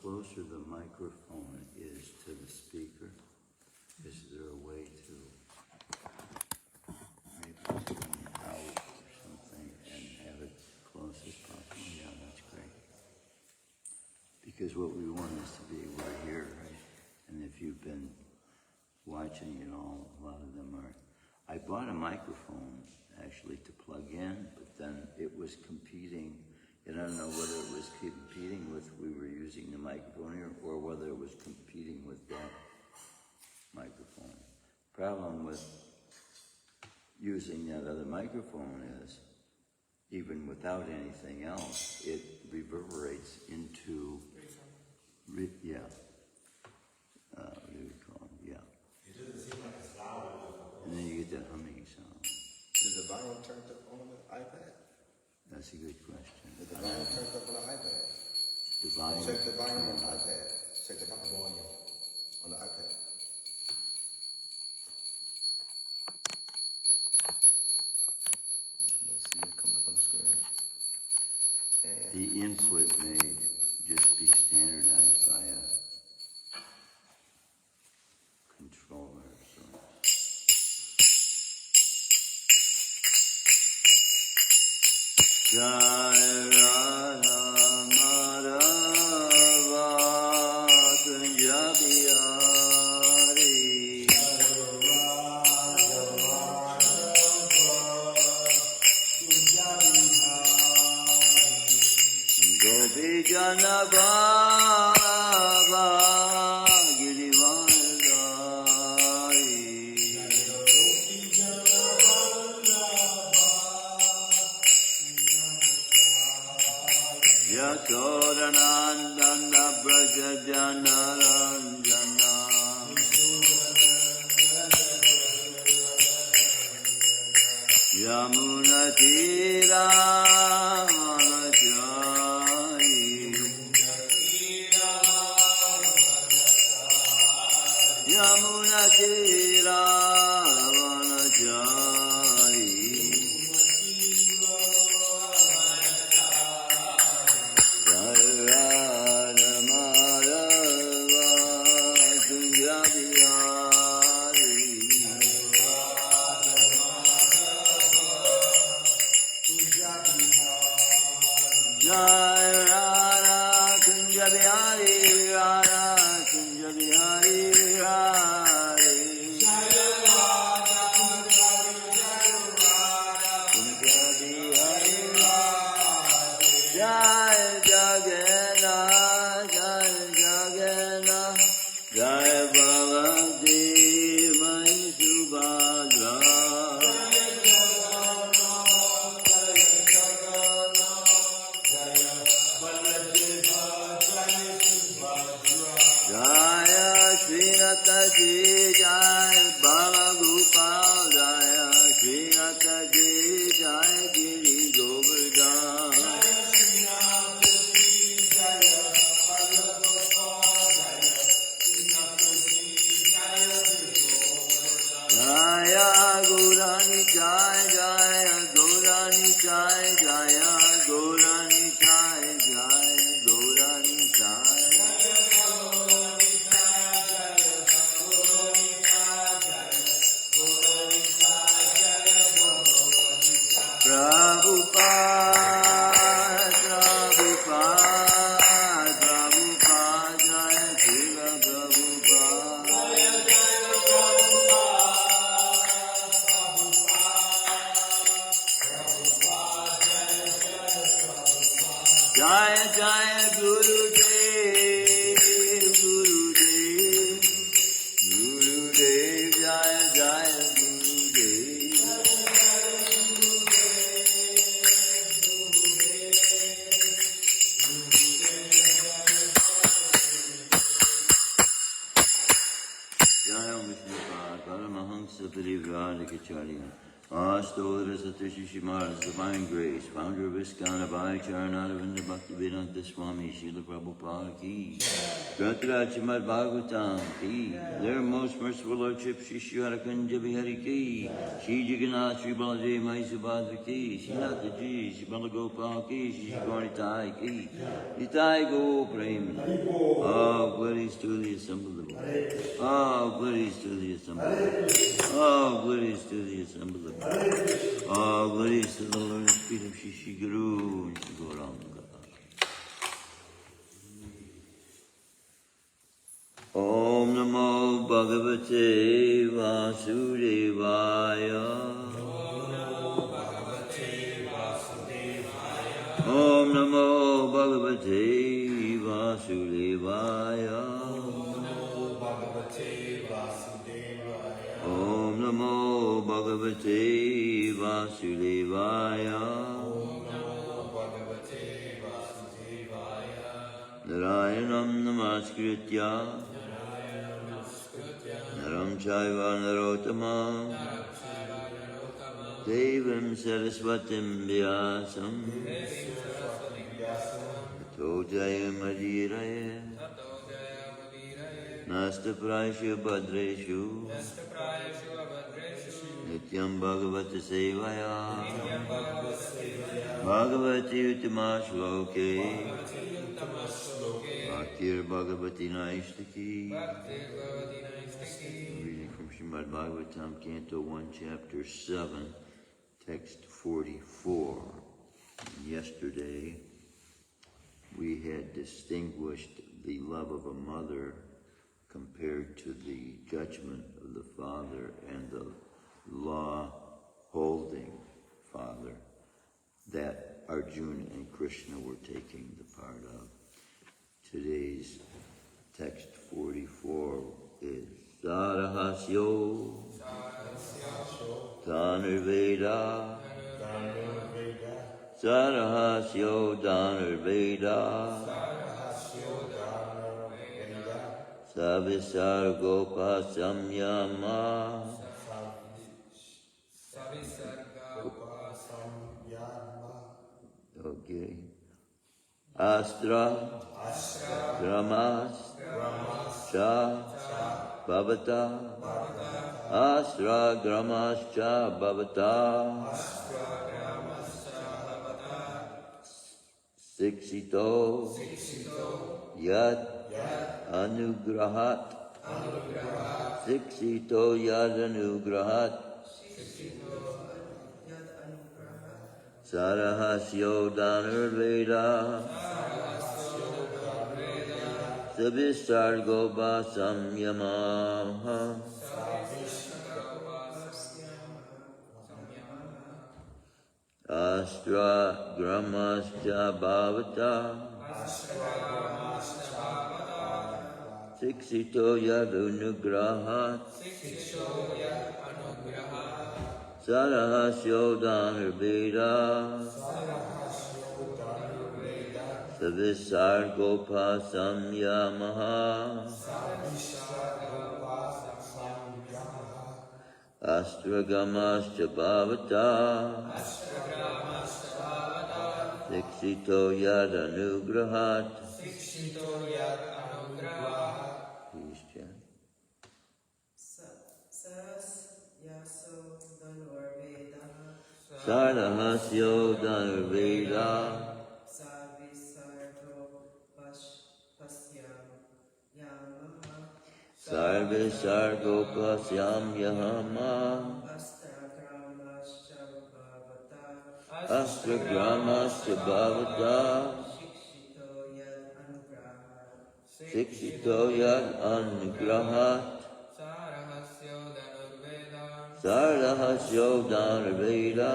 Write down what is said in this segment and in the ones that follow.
closer the microphone is to the speaker, is there a way to maybe swing it out or something and have it close as possible? Yeah, that's great. Because what we want is to be able to hear, right? And if you've been watching it all, a lot of them are. I bought a microphone actually to plug in, but then it was competing. And I don't know whether it was competing with, we were using the microphone here, or whether it was competing with that microphone. Problem with using that other microphone is, even without anything else, it reverberates into, what do we call it? Yeah. It doesn't seem like it's loud enough. And then you get that humming sound. Is the volume turned up on the iPad? That's a good question. Is the volume turned up on the iPad? The volume. Check the volume on the iPad. Check the volume on the iPad. Let's see it coming up on the screen. And The input may just be standardized by a controller or something. Jai Radha Madhava Kunja Bihari. Gopi Jana Baba Girivardhari. Yasodanandana Braja Janaranjana. Yamuna Tira Vanachari. Yamuna Tira Vanachari. Jai Radha Madhava Kunja Bihari. Jai Radha Kunja Bihari, Radha Kunja Bihari, Radha. Kunja Bihari, Jai Jagannath, Jai Jagannath, Jai Bhavati Mai Subhadra. Jaya Srinataji, Jai Balagopal, Jaya Srinataji, Jai Giri Govardhan. Jaya Gaurani Chai, Jaya Gaurani Chai, Jaya Gaurani Chai, Jaya Gaurani Chai. Prabhupada, Prabhupada, Prabhupada, Jaya Srila Prabhupada. Jaya Jaya Gurudev, Gurudev, Gurudev, Jaya Jaya Gurudev. Jaya Vishnu Paramahamsa Parivrajacharya Astola Satishi Shimara's Divine Grace, founder of ISKCON, Abhay Charanadavinda Bhaktivedanta Swami, Srila Prabhupada Ki, Grantaraj Shrimadbhagavatam Ki, their most merciful Lordship, Shri Shriharakanja Bihari Ki, Shri Jagannath, Shri Baladev Mahisubhadra Ki, Shri Nataji, Shri Balagopal Ki, Shri Gauritai Ki, Nitai Go Prem. Oh, glories to the assembled. Oh, glories to the assembled. Oh, glories to the assembled. Oh, glories to the Lord and Spirit of Shri Guru and Shri Gauranga. Om Namo Bhagavate Vasudevaya. Om Namo Bhagavate Vasudevaya. Om Namo Bhagavate Vasudevaya. Narayanam Namaskritya Naram Chaiva Narottamam Devam Saraswatim Vyasam Tato Jayam Nasta Prashu Bhadreshu Nityam Bhagavata Sevaya Bhagavati Uttama Shloke Bhaktir Bhagavati Naishtaki. Reading from Shrimadbhagavatam, Canto 1, Chapter 7, Text 44. Yesterday, we had distinguished the love of a mother compared to the judgment of the father and the law-holding father that Arjuna and Krishna were taking the part of. Today's text 44 is Sarahasyo Dhanurveda Sarahasyo Dhanurveda Savisargopa Samyama. Okay. Astra Gramas Cha Bhavata Astra Gramas Cha Bhavata Siksito Yad Anugrahat Siksito Yad Anugrahat Sarahasyo Dhanurveda Sabhisargopa Samyama Astra Gramascha Bhavata Siksito Yadunugrahat Sarahasyo Dhanurveda Savisargopa Samyamaha Astragamascha Bhavata Siksito Yadanugrahat. Please, Jen. Sarahasyo Dhanurveda Sarvisargopasyam Yahama Astragramascha Bhavata Sikshito Yad Anugrahat Sarahasyo Dhanurveda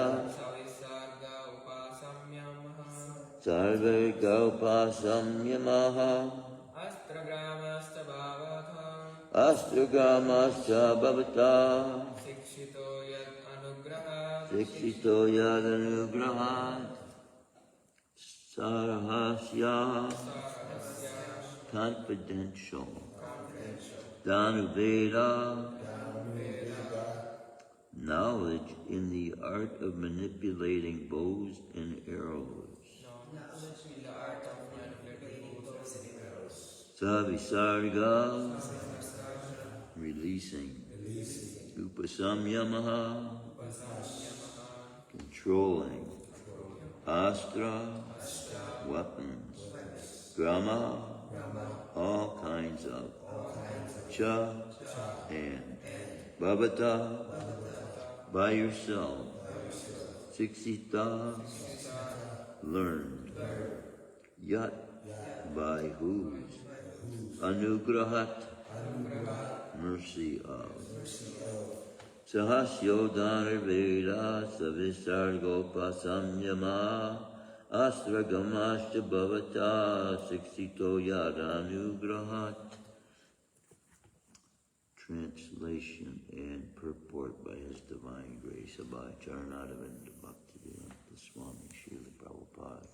Sarvirga Upasamyamaha Astragramascha Bhavata Sikshito Yad Anugrahat Sarahasya Confidential Dhanurveda knowledge in the art of manipulating bows and arrows. Savisarga, releasing. Upasamyamaha, controlling. Astra, weapons. Grama, all kinds of. Cha, and. Bhavata, by yourself. Siksita, learned. Yat, by whose. Anugrahat, mercy of. Sahasyodhana Veda Savisargopa Samyama Astra Gamashta Bhavata Siksito Yadanugrahat. Translation and purport by His Divine Grace by Charanadavinda Bhaktivedanta Swami Srila Prabhupada.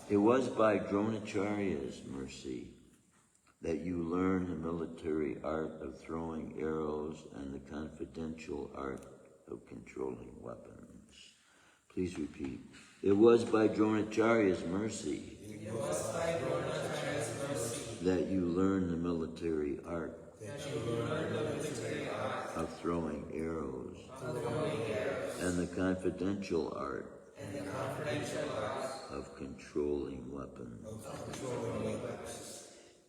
It was by Dronacharya's mercy that you learned the military art of throwing arrows and the confidential art of controlling weapons. Please repeat. It was by Dronacharya's mercy that you learned the military art of throwing arrows and the confidential art of controlling weapons.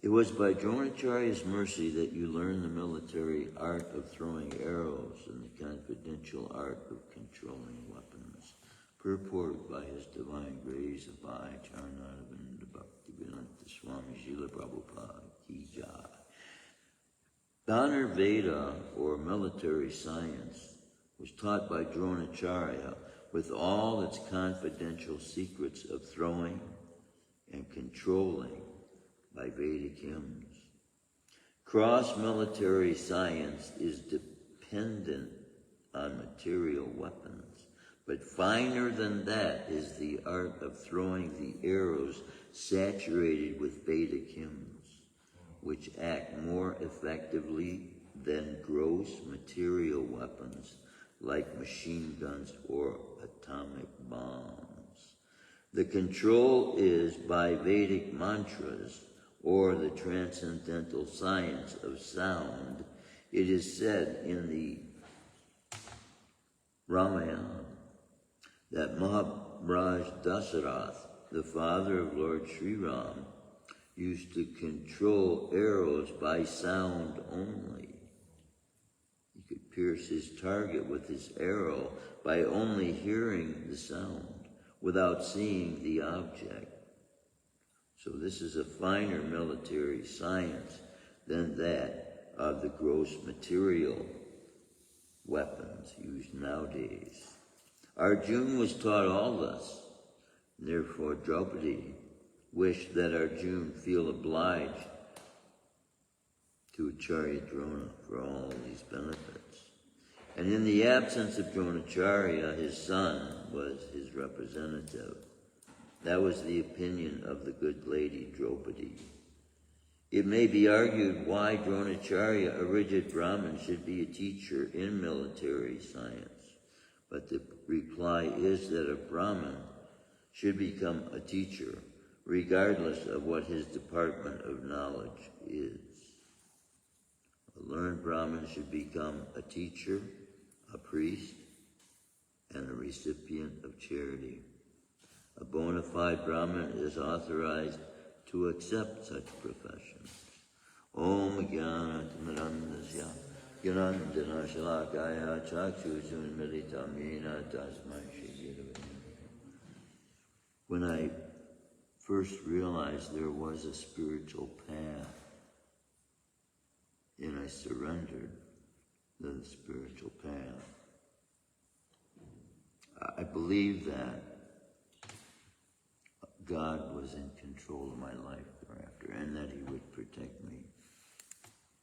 It was by Dronacharya's mercy that you learned the military art of throwing arrows and the confidential art of controlling weapons. Purport by His Divine Grace by Charanadavinda Bhaktivedanta Swami Srila Prabhupada Ki Jai. Dhanurveda, or military science, was taught by Dronacharya with all its confidential secrets of throwing and controlling by Vedic hymns. Cross-military science is dependent on material weapons, but finer than that is the art of throwing the arrows saturated with Vedic hymns, which act more effectively than gross material weapons like machine guns or atomic bombs. The control is by Vedic mantras, or the transcendental science of sound. It is said in the Ramayana that Maharaj Dasarath, the father of Lord Sri Ram, used to control arrows by sound only. He could pierce his target with his arrow by only hearing the sound, without seeing the object. So this is a finer military science than that of the gross material weapons used nowadays. Arjuna was taught all this, and therefore Draupadi wished that Arjuna feel obliged to Acharya Drona for all these benefits. And in the absence of Dronacharya, his son was his representative. That was the opinion of the good lady Draupadi. It may be argued why Dronacharya, a rigid Brahmin, should be a teacher in military science. But the reply is that a Brahmin should become a teacher, regardless of what his department of knowledge is. A learned Brahmin should become a teacher, a priest, and a recipient of charity. A bona fide Brahmin is authorized to accept such professions. Om Jnana Timirandasya Jnanandana Shalakaya Chakshushan Militamina Tasmai Shri Gurave. When I first realized there was a spiritual path, and I surrendered to the spiritual path, I believed that God was in control of my life thereafter, and that He would protect me.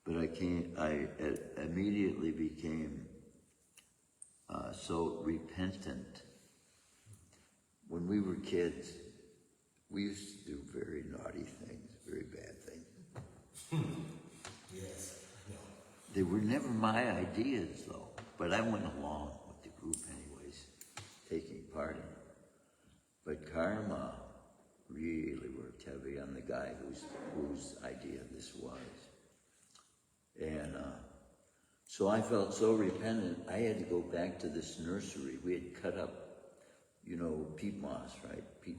But I immediately became so repentant. When we were kids, we used to do very naughty things, very bad things. Yes. No. They were never my ideas, though, but I went along. party. But karma really worked heavy on the guy whose idea this was. And so I felt so repentant, I had to go back to this nursery. We had cut up, peat moss, right? You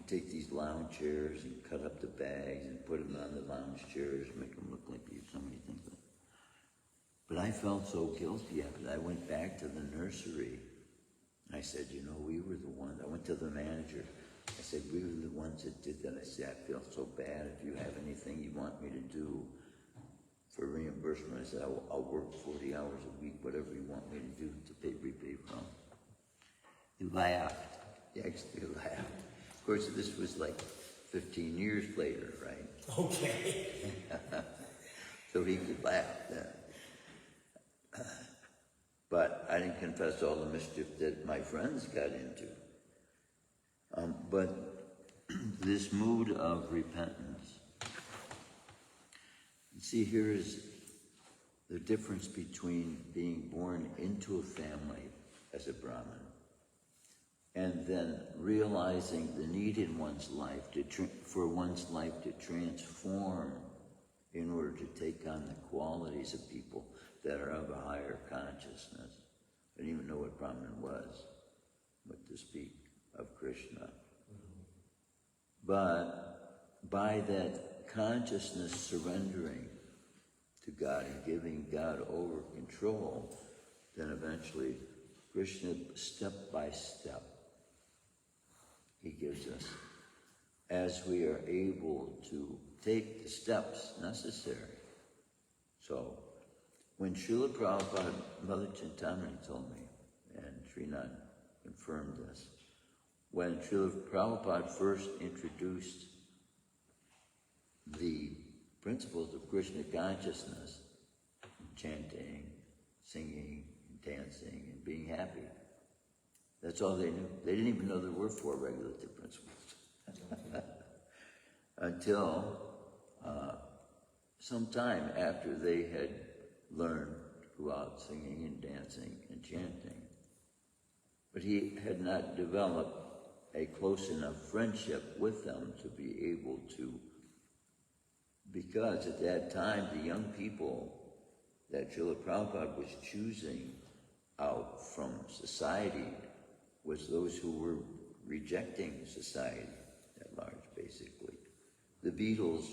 take these lounge chairs and cut up the bags and put them on the lounge chairs, make them look like so many things. But I felt so guilty after that. I went back to the nursery. I said, we were the ones. I went to the manager. I said, we were the ones that did that. I said, I feel so bad. If you have anything you want me to do for reimbursement, I said, I'll work 40 hours a week, whatever you want me to do to repay from. He laughed. He actually laughed. Of course, this was like 15 years later, right? Okay. So he could laugh then. But I didn't confess all the mischief that my friends got into. But this mood of repentance, see, here is the difference between being born into a family as a Brahmin and then realizing the need in one's life for one's life to transform in order to take on the qualities of people that are of a higher consciousness. I didn't even know what Brahman was, but to speak of Krishna. But by that consciousness surrendering to God and giving God over control, then eventually Krishna, step by step, he gives us, as we are able to take the steps necessary. So, when Srila Prabhupada, Mother Chintamani told me, and Srinath confirmed this, when Srila Prabhupada first introduced the principles of Krishna consciousness, chanting, singing, dancing, and being happy, that's all they knew. They didn't even know there were 4 regulative principles. Until some time after they had learned to go out singing and dancing and chanting. But he had not developed a close enough friendship with them to be able to, because at that time the young people that Srila Prabhupada was choosing out from society was those who were rejecting society at large, basically. The Beatles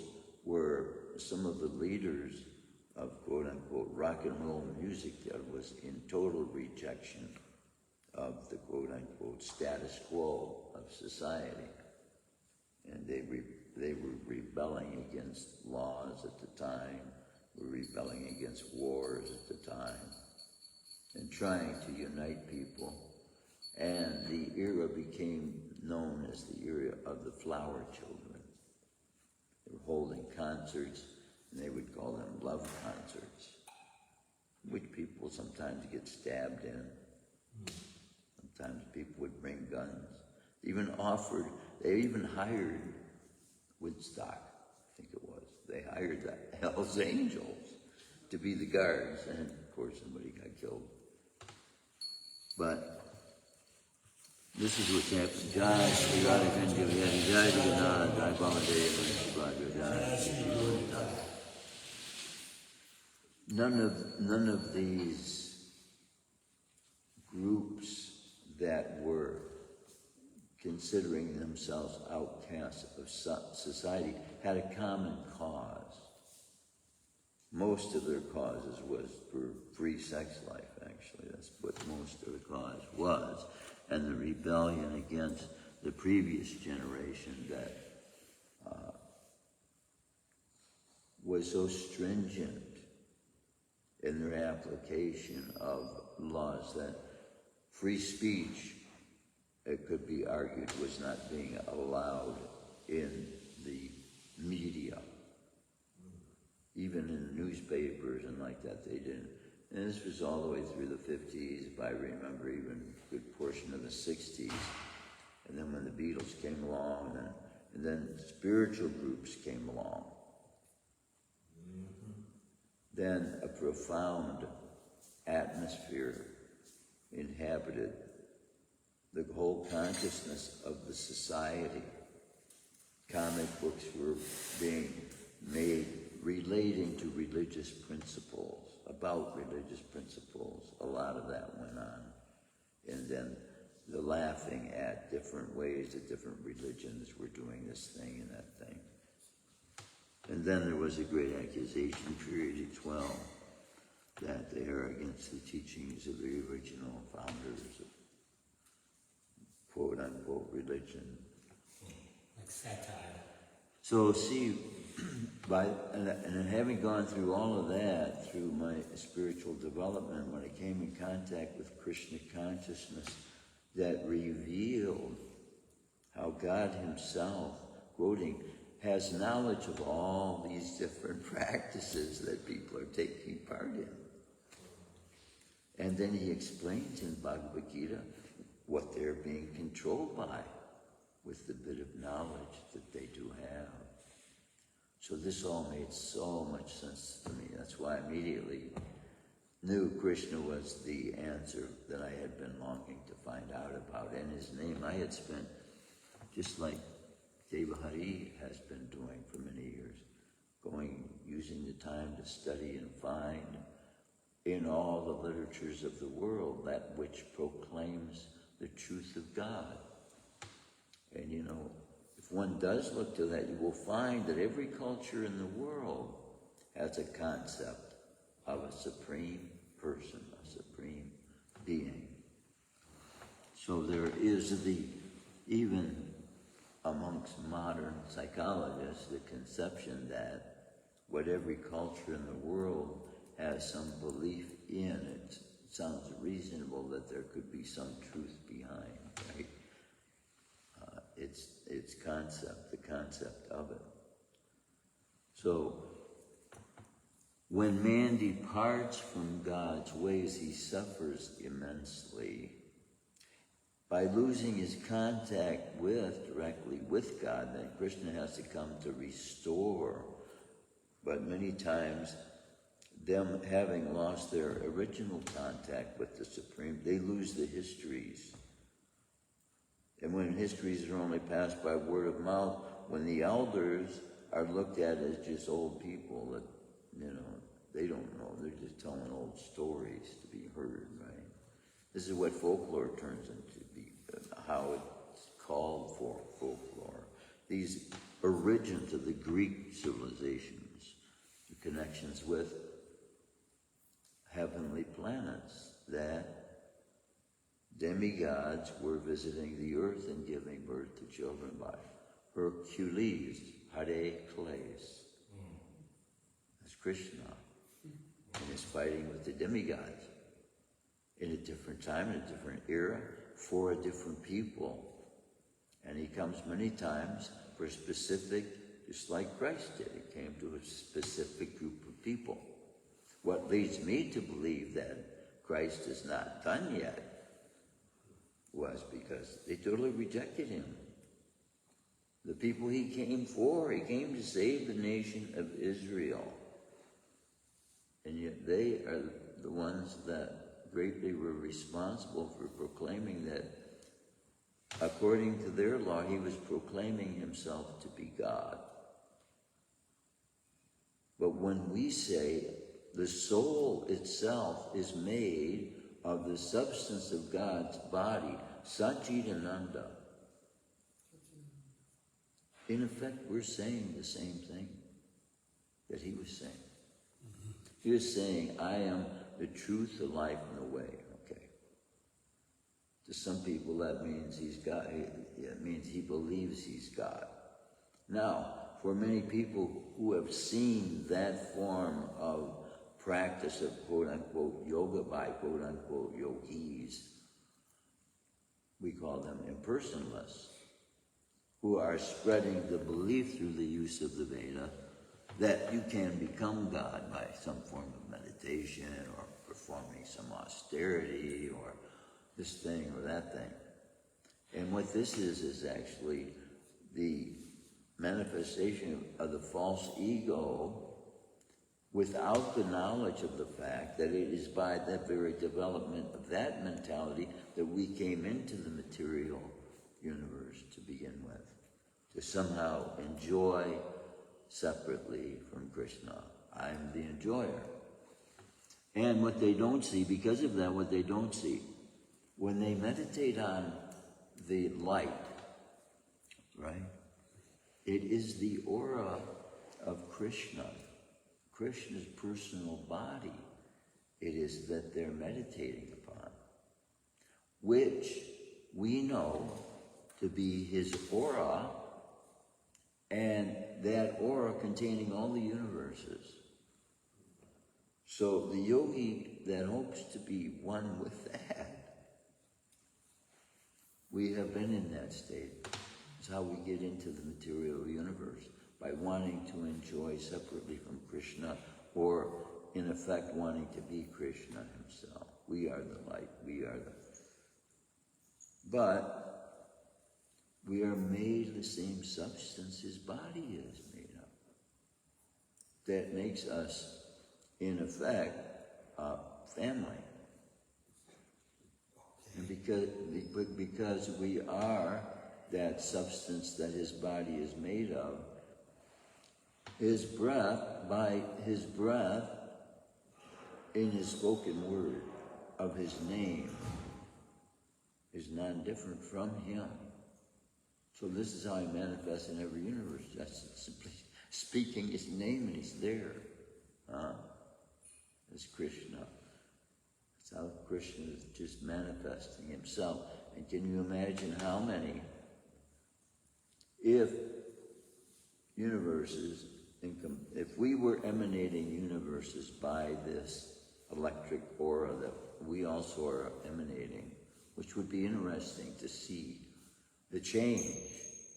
were some of the leaders of quote-unquote rock and roll music that was in total rejection of the quote-unquote status quo of society. And they were rebelling against laws at the time, were rebelling against wars at the time, and trying to unite people. And the era became known as the era of the flower children. They were holding concerts, and they would call them love concerts, which people sometimes get stabbed in. Sometimes people would bring guns. They even hired Woodstock, I think it was. They hired the Hells Angels to be the guards, and of course somebody got killed. But this is what's happened. Jai Sri Radha Kanjavati, Jai Jagannath, Jai Baladev, Shrimadbhagavatam, Jai Sri Radha. None of these groups that were considering themselves outcasts of society had a common cause. Most of their causes was for free sex life, actually. That's what most of the cause was. And the rebellion against the previous generation that was so stringent in their application of laws that free speech, it could be argued, was not being allowed in the media. Even in the newspapers and like that, they didn't. And this was all the way through the 50s, if I remember, even a good portion of the 60s. And then when the Beatles came along, and then spiritual groups came along, then a profound atmosphere inhabited the whole consciousness of the society. Comic books were being made relating to religious principles, about religious principles. A lot of that went on. And then the laughing at different ways that different religions were doing this thing and that thing. And then there was a great accusation created 12 that they are against the teachings of the original founders of quote-unquote religion. Like satire. So see, and having gone through all of that through my spiritual development, when I came in contact with Krishna consciousness, that revealed how God himself, quoting, has knowledge of all these different practices that people are taking part in. And then he explains in Bhagavad Gita what they're being controlled by with the bit of knowledge that they do have. So this all made so much sense to me. That's why I immediately knew Krishna was the answer that I had been longing to find out about. And his name I had spent, just like Devahari has been doing for many years, using the time to study and find in all the literatures of the world that which proclaims the truth of God. And you know, if one does look to that, you will find that every culture in the world has a concept of a supreme person, a supreme being. So there is even amongst modern psychologists, the conception that what every culture in the world has some belief in. It sounds reasonable that there could be some truth behind, right? Its concept, the concept of it. So, when man departs from God's ways, he suffers immensely. By losing his contact directly with God, then Krishna has to come to restore. But many times, them having lost their original contact with the Supreme, they lose the histories. And when histories are only passed by word of mouth, when the elders are looked at as just old people that, they don't know. They're just telling old stories to be heard, right? This is what folklore turns into, how it's called for folklore. These origins of the Greek civilizations, the connections with heavenly planets that demigods were visiting the earth and giving birth to children by Hercules, Heracles. That's Krishna. And he's fighting with the demigods in a different time, in a different era, for a different people. And he comes many times for a specific, just like Christ did. He came to a specific group of people. What leads me to believe that Christ is not done yet was because they totally rejected him. The people he came for, he came to save the nation of Israel. And yet they are the ones that greatly were responsible for proclaiming that, according to their law, he was proclaiming himself to be God. But when we say the soul itself is made of the substance of God's body, Satchidananda, in effect, we're saying the same thing that he was saying. He was saying, I am the truth, the life, and the way. Okay. To some people, that means he's God. It means he believes he's God. Now, for many people who have seen that form of practice of quote-unquote yoga by quote-unquote yogis, we call them impersonalists, who are spreading the belief through the use of the Veda that you can become God by some form of meditation or performing some austerity or this thing or that thing. And what this is actually the manifestation of the false ego without the knowledge of the fact that it is by that very development of that mentality that we came into the material universe to begin with, to somehow enjoy separately from Krishna. I'm the enjoyer. And what they don't see, because of that, what they don't see, when they meditate on the light, right, it is the aura of Krishna, Krishna's personal body, it is that they're meditating upon, which we know to be his aura, and that aura containing all the universes. So the yogi that hopes to be one with that, we have been in that state. It's how we get into the material universe, by wanting to enjoy separately from Krishna, or in effect wanting to be Krishna himself. We are the light, but we are made of the same substance his body is made of. That makes us, in effect, a family. And because we are that substance that his body is made of, his breath, by his breath, in his spoken word of his name, is non-different from him. So this is how he manifests in every universe. That's simply speaking his name, and he's there. As Krishna. That's how Krishna is just manifesting himself. And can you imagine how many, if universes, if we were emanating universes by this electric aura that we also are emanating, which would be interesting to see the change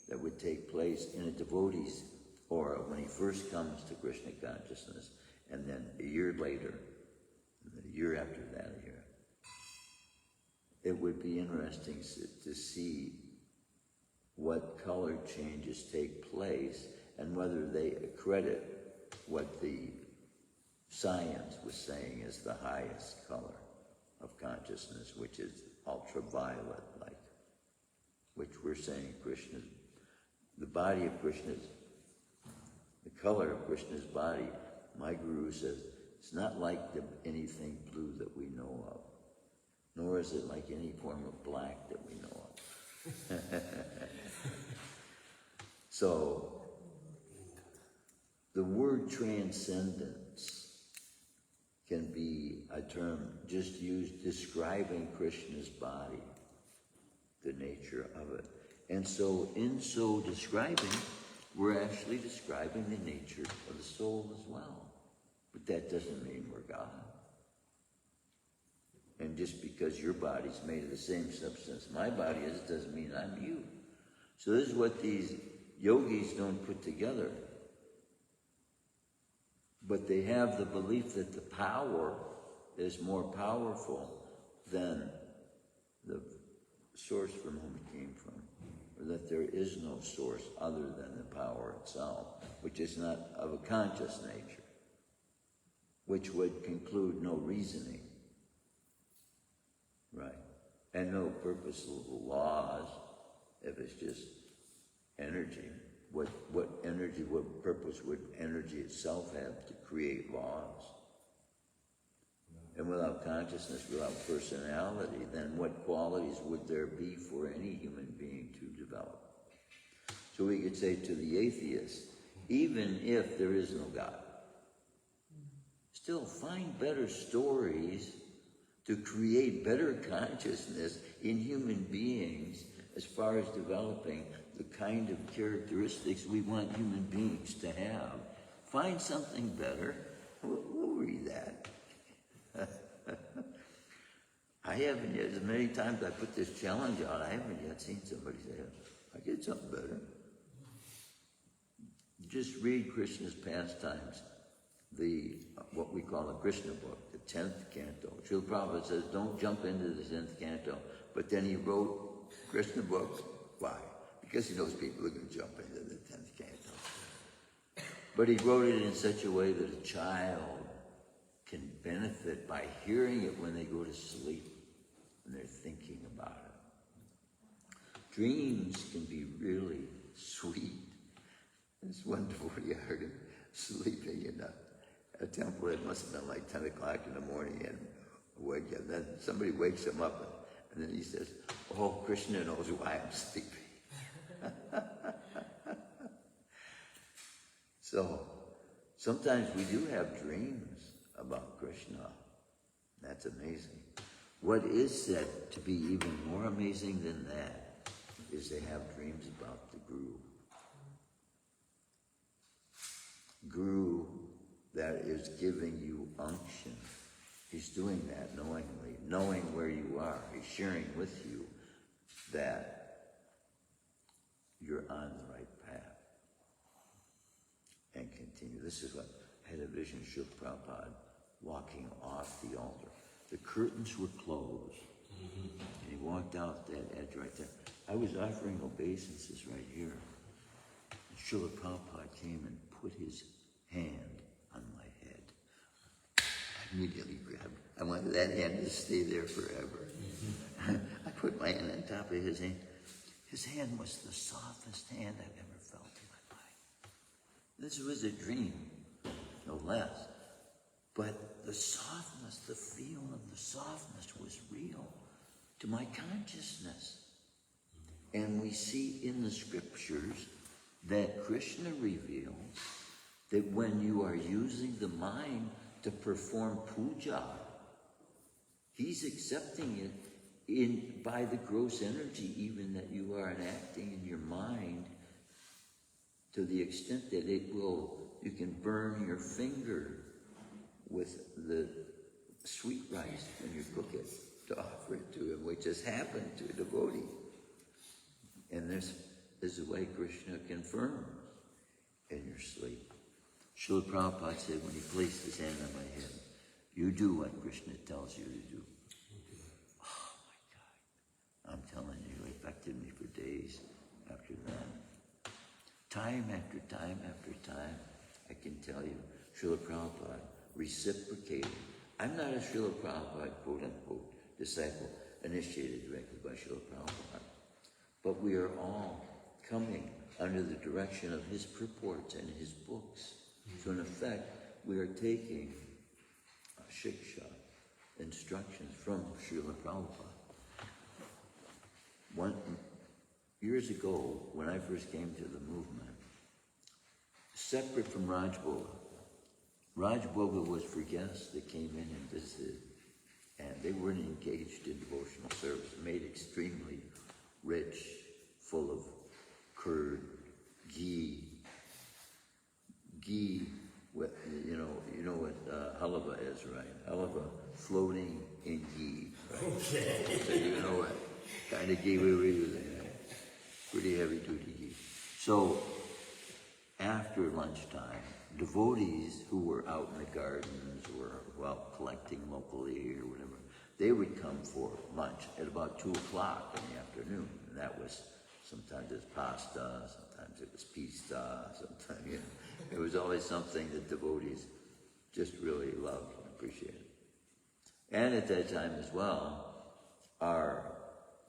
that would take place in a devotee's aura when he first comes to Krishna consciousness, and then a year later, a year after that, a year. It would be interesting to see what color changes take place and whether they accredit what the science was saying is the highest color of consciousness, which is ultraviolet light, which we're saying Krishna's, the body of Krishna's, the color of Krishna's body, my guru says, it's not like anything blue that we know of, nor is it like any form of black that we know of. So, the word transcendence can be a term just used describing Krishna's body, the nature of it. And so, in so describing, we're actually describing the nature of the soul as well. But that doesn't mean we're God. And just because your body's made of the same substance my body is, doesn't mean I'm you. So this is what these yogis don't put together. But they have the belief that the power is more powerful than the source from whom it came from, or that there is no source other than the power itself, which is not of a conscious nature, which would conclude no reasoning, right? And no purposeful laws, if it's just energy. What energy, what purpose would energy itself have to create laws? And without consciousness, without personality, then what qualities would there be for any human being to develop? So we could say to the atheist, even if there is no God, still find better stories to create better consciousness in human beings as far as developing the kind of characteristics we want human beings to have. Find something better. We'll read that. I haven't yet, as many times I put this challenge out, I haven't yet seen somebody say, I get something better. Just read Krishna's pastimes, what we call the Krishna book, the 10th canto. Srila Prabhupada says, don't jump into the 10th canto. But then he wrote Krishna books. Why? Because he knows people are going to jump into the 10th canto. But he wrote it in such a way that a child can benefit by hearing it when they go to sleep, when they're thinking about it. Dreams can be really sweet. There's one devotee I heard him sleeping in a temple. It must have been like 10 o'clock in the morning, and awake, and then somebody wakes him up, and then he says, "Oh, Krishna knows why I'm sleeping." So, sometimes we do have dreams about Krishna. That's amazing. What is said to be even more amazing than that is they have dreams about the Guru. Guru that is giving you unction. He's doing that knowingly, knowing where you are. He's sharing with you that you're on the right path. And continue. This is what I had a vision of Srila Prabhupada walking off the altar. The curtains were closed. And he walked out that edge right there. I was offering obeisances right here. And Srila Prabhupada came and put his hand on my head. I immediately grabbed. I wanted that hand to stay there forever. I put my hand on top of his hand. His hand was the softest hand I've ever felt in my life. This was a dream, no less. But the softness, the feel of the softness was real to my consciousness. And we see in the scriptures that Krishna reveals that when you are using the mind to perform puja, he's accepting it by the gross energy, even that you are enacting in your mind, to the extent that you can burn your finger with the sweet rice when you cook it to offer it to him, which has happened to a devotee. And this is the way Krishna confirms in your sleep. Srila Prabhupada said when he placed his hand on my head, you do what Krishna tells you to do. Oh my God. I'm telling you, it affected me for days after that. Time after time after time, I can tell you, Srila Prabhupada reciprocated. I'm not a Srila Prabhupada, quote unquote, disciple initiated directly by Srila Prabhupada. But we are all coming under the direction of his purports and his books. So in effect, we are taking shiksha, instructions from Srila Prabhupada. Years ago, when I first came to the movement, separate from Raj Boga was for guests that came in and visited, and they weren't engaged in devotional service, made extremely rich, full of curd, ghee, with, you know what halava is, right? Halava floating in ghee. Right? Okay. So you know what kind of ghee we were using, right? Pretty heavy duty ghee. So after lunchtime, devotees who were out in the gardens or out collecting locally or whatever, they would come for lunch at about 2 o'clock in the afternoon. And that was, sometimes it was pasta, sometimes it was pista, sometimes, it was always something that devotees just really loved and appreciated. And at that time as well, our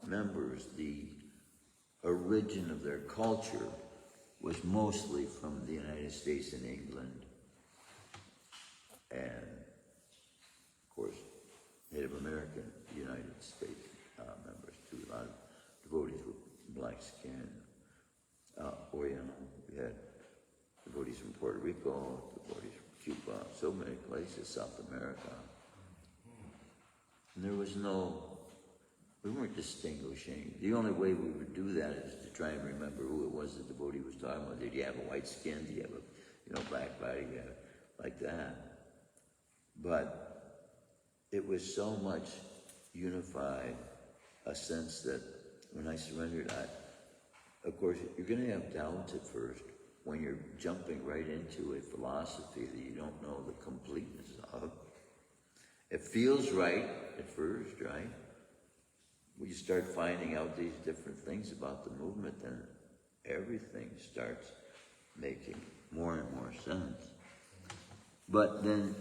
members, the origin of their culture was mostly from the United States and England, and of course Native American United States members too. A lot of devotees with black skin, Oriental. We had devotees from Puerto Rico, devotees from Cuba, so many places, South America. And there was we weren't distinguishing. The only way we would do that is to try and remember who it was the devotee was talking about. Did you have a white skin? Did you have a black body? Like that. But it was so much unified, a sense that when I surrendered, of course, you're going to have doubts at first when you're jumping right into a philosophy that you don't know the completeness of. It feels right at first, right? When you start finding out these different things about the movement, then everything starts making more and more sense. But then,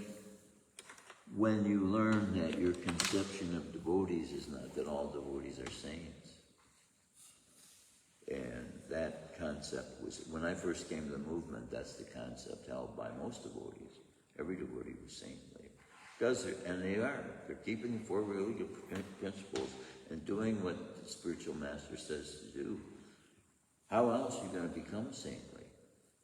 when you learn that your conception of devotees is not that all devotees are saints, and that concept was, when I first came to the movement, that's the concept held by most devotees. Every devotee was saintly. And they are. They're keeping the four religious principles and doing what the spiritual master says to do. How else are you going to become saintly?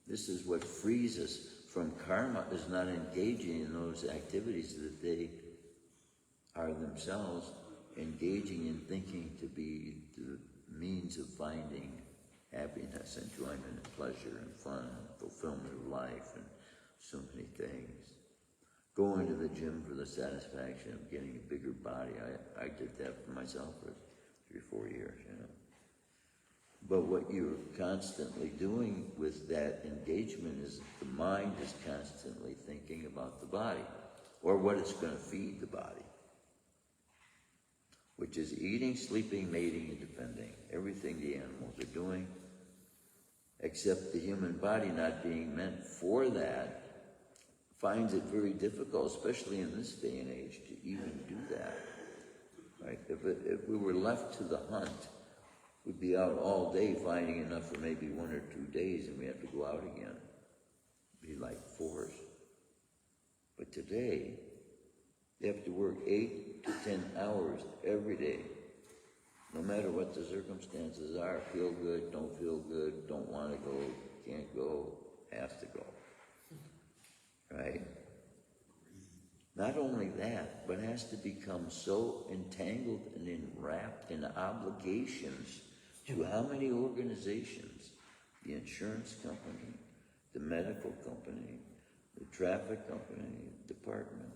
This is what frees us from karma, is not engaging in those activities that they are themselves engaging in, thinking to be the means of finding happiness, enjoyment, and pleasure, and fun, and fulfillment of life, and so many things. Going to the gym for the satisfaction of getting a bigger body. I did that for myself for 3 or 4 years, you know. But what you're constantly doing with that engagement is the mind is constantly thinking about the body, or what it's going to feed the body, which is eating, sleeping, mating, and defending. Everything the animals are doing, except the human body, not being meant for that, finds it very difficult, especially in this day and age, to even do that. Right? If we were left to the hunt, we'd be out all day finding enough for maybe 1 or 2 days, and we have to go out again. It'd be like force. But today, they have to work 8 to 10 hours every day, no matter what the circumstances are. Feel good, don't feel good, don't want to go, can't go, has to go. Right? Not only that, but has to become so entangled and enwrapped in obligations to how many organizations? The insurance company, the medical company, the traffic company, department,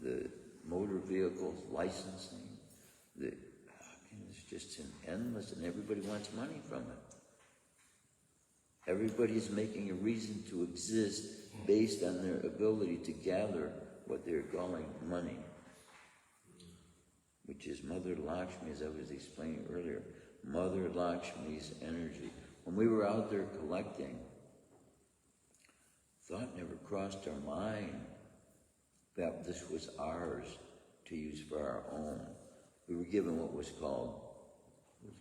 the motor vehicles licensing. It's just an endless, and everybody wants money from it. Everybody's making a reason to exist based on their ability to gather what they're calling money, which is Mother Lakshmi, as I was explaining earlier, Mother Lakshmi's energy. When we were out there collecting, thought never crossed our mind that this was ours to use for our own. We were given what was called, you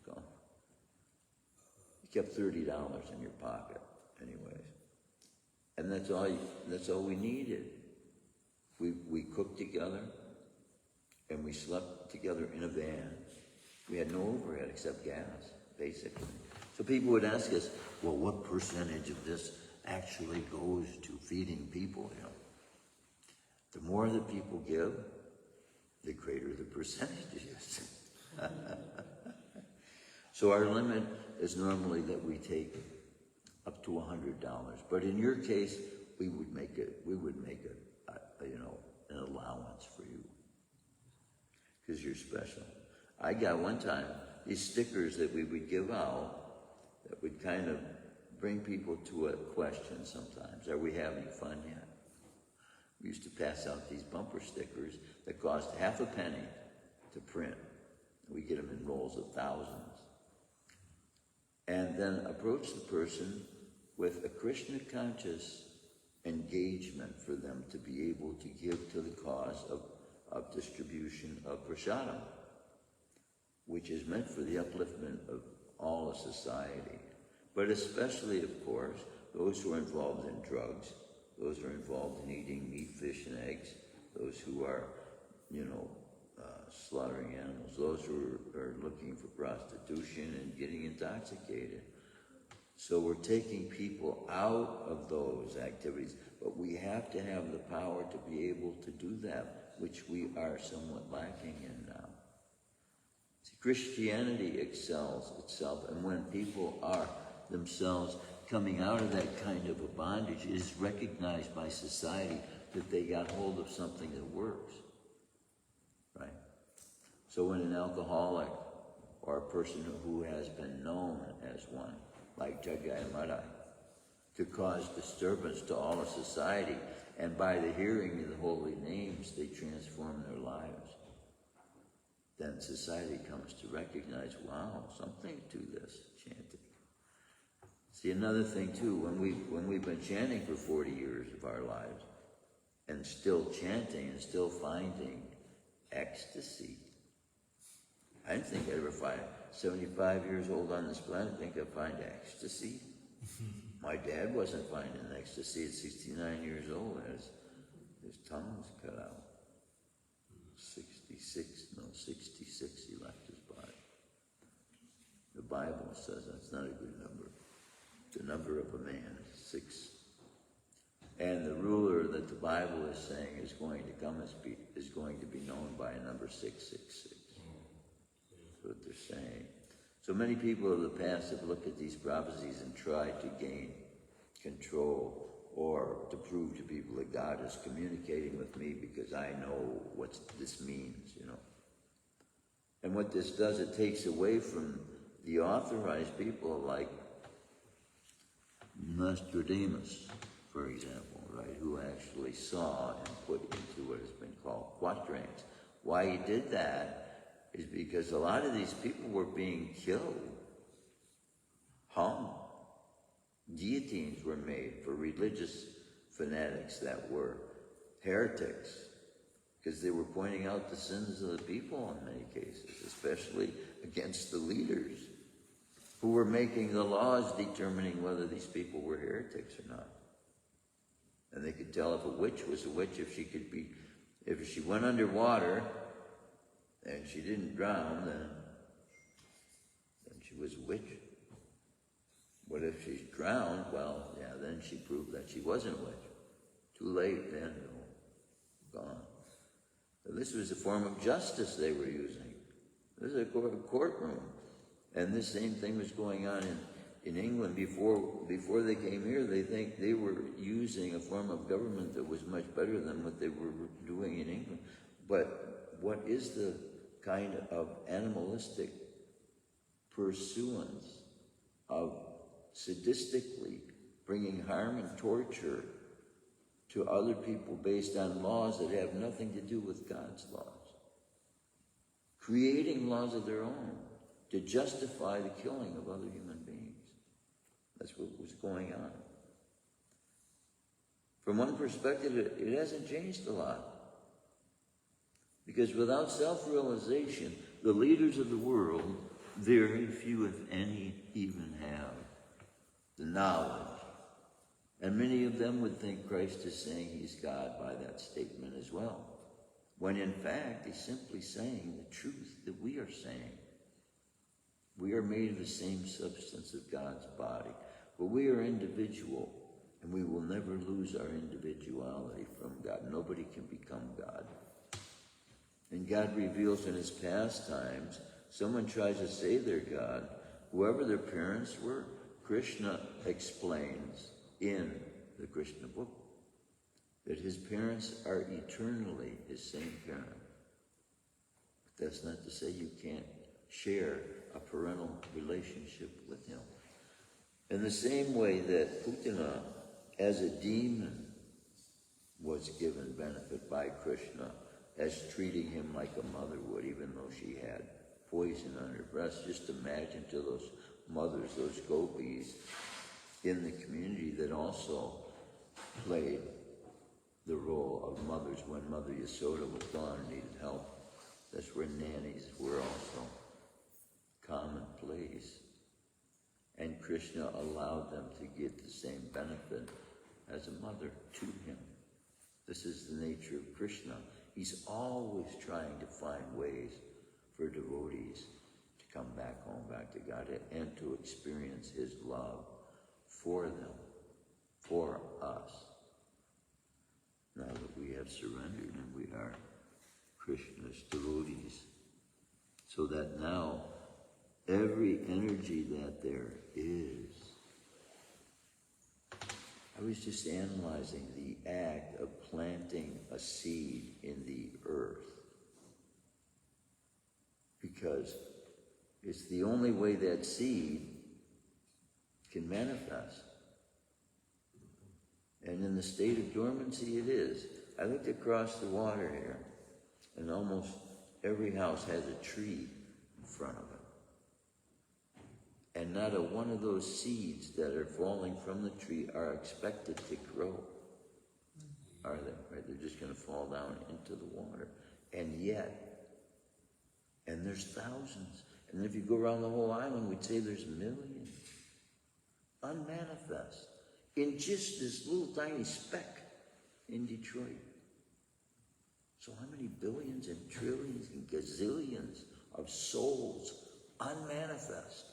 kept $30 in your pocket, anyways. And that's all we needed. We cooked together, and we slept together in a van. We had no overhead except gas, basically. So people would ask us, well, what percentage of this actually goes to feeding people? You know, the more that people give, the greater the percentages. So our limit is normally that we take up to $100. But in your case, we would make an allowance for you, because you're special. I got one time these stickers that we would give out that would kind of bring people to a question sometimes. Are we having fun yet? We used to pass out these bumper stickers that cost half a penny to print. We get them in rolls of thousands. And then approach the person with a Krishna conscious engagement for them to be able to give to the cause of distribution of prasadam, which is meant for the upliftment of all of society. But especially, of course, those who are involved in drugs, those who are involved in eating meat, fish, and eggs, those who are, slaughtering animals, those who are looking for prostitution and getting intoxicated. So we're taking people out of those activities, but we have to have the power to be able to do that, which we are somewhat lacking in now. See, Christianity excels itself, and when people are themselves coming out of that kind of a bondage, it is recognized by society that they got hold of something that works, right? So when an alcoholic or a person who has been known as one, like Jagai Madai, to cause disturbance to all of society, and by the hearing of the holy names, they transform their lives, then society comes to recognize, wow, something to this chanting. See, another thing too, when we've been chanting for 40 years of our lives, and still chanting and still finding ecstasy. I didn't think I'd ever find 75 years old on this planet, think I'd find ecstasy. My dad wasn't finding ecstasy at 69 years old. His tongue was cut out. 66 he left his body. The Bible says that's not a good number. The number of a man is 6. And the ruler that the Bible is saying is going to come is going to be known by a number 666. That's what they're saying. So many people of the past have looked at these prophecies and tried to gain control or to prove to people that God is communicating with me because I know what this means, you know. And what this does, it takes away from the authorized people like Nostradamus, for example, right, who actually saw and put into what has been called quatrains. Why he did that is because a lot of these people were being killed, hung. Guillotines were made for religious fanatics that were heretics, because they were pointing out the sins of the people in many cases, especially against the leaders who were making the laws determining whether these people were heretics or not. And they could tell if a witch was a witch if she went underwater and she didn't drown, then she was a witch. But if she's drowned, well, yeah, then she proved that she wasn't a witch. Too late then, gone. But this was a form of justice they were using. This is a courtroom. And this same thing was going on in England before they came here. They think they were using a form of government that was much better than what they were doing in England. But what is the kind of animalistic pursuance of sadistically bringing harm and torture to other people based on laws that have nothing to do with God's laws? Creating laws of their own to justify the killing of other human beings. That's what was going on. From one perspective, it hasn't changed a lot. Because without self-realization, the leaders of the world, very few, if any, even have the knowledge. And many of them would think Christ is saying he's God by that statement as well, when in fact he's simply saying the truth that we are saying. We are made of the same substance of God's body, but we are individual, and we will never lose our individuality from God. Nobody can become God. And God reveals in his pastimes, someone tries to say they're God, whoever their parents were. Krishna explains in the Krishna book that his parents are eternally his same parent. But that's not to say you can't share a parental relationship with him. In the same way that Putana, as a demon, was given benefit by Krishna as treating him like a mother would, even though she had poison on her breast. Just imagine to those mothers, those gopis in the community that also played the role of mothers when Mother Yasoda was gone and needed help. That's where nannies were also commonplace. And Krishna allowed them to get the same benefit as a mother to him. This is the nature of Krishna. He's always trying to find ways for devotees to come back home, back to God, and to experience his love for them, for us. Now that we have surrendered and we are Krishna's devotees, so that now every energy that there is. I was just analyzing the act of planting a seed in the earth, because it's the only way that seed can manifest. And in the state of dormancy it is. I looked across the water here, and almost every house has a tree in front of And not a one of those seeds that are falling from the tree are expected to grow. Are they? Right? They're just going to fall down into the water. And yet, and there's thousands. And if you go around the whole island, we'd say there's millions. Unmanifest. In just this little tiny speck in Detroit. So how many billions and trillions and gazillions of souls unmanifest?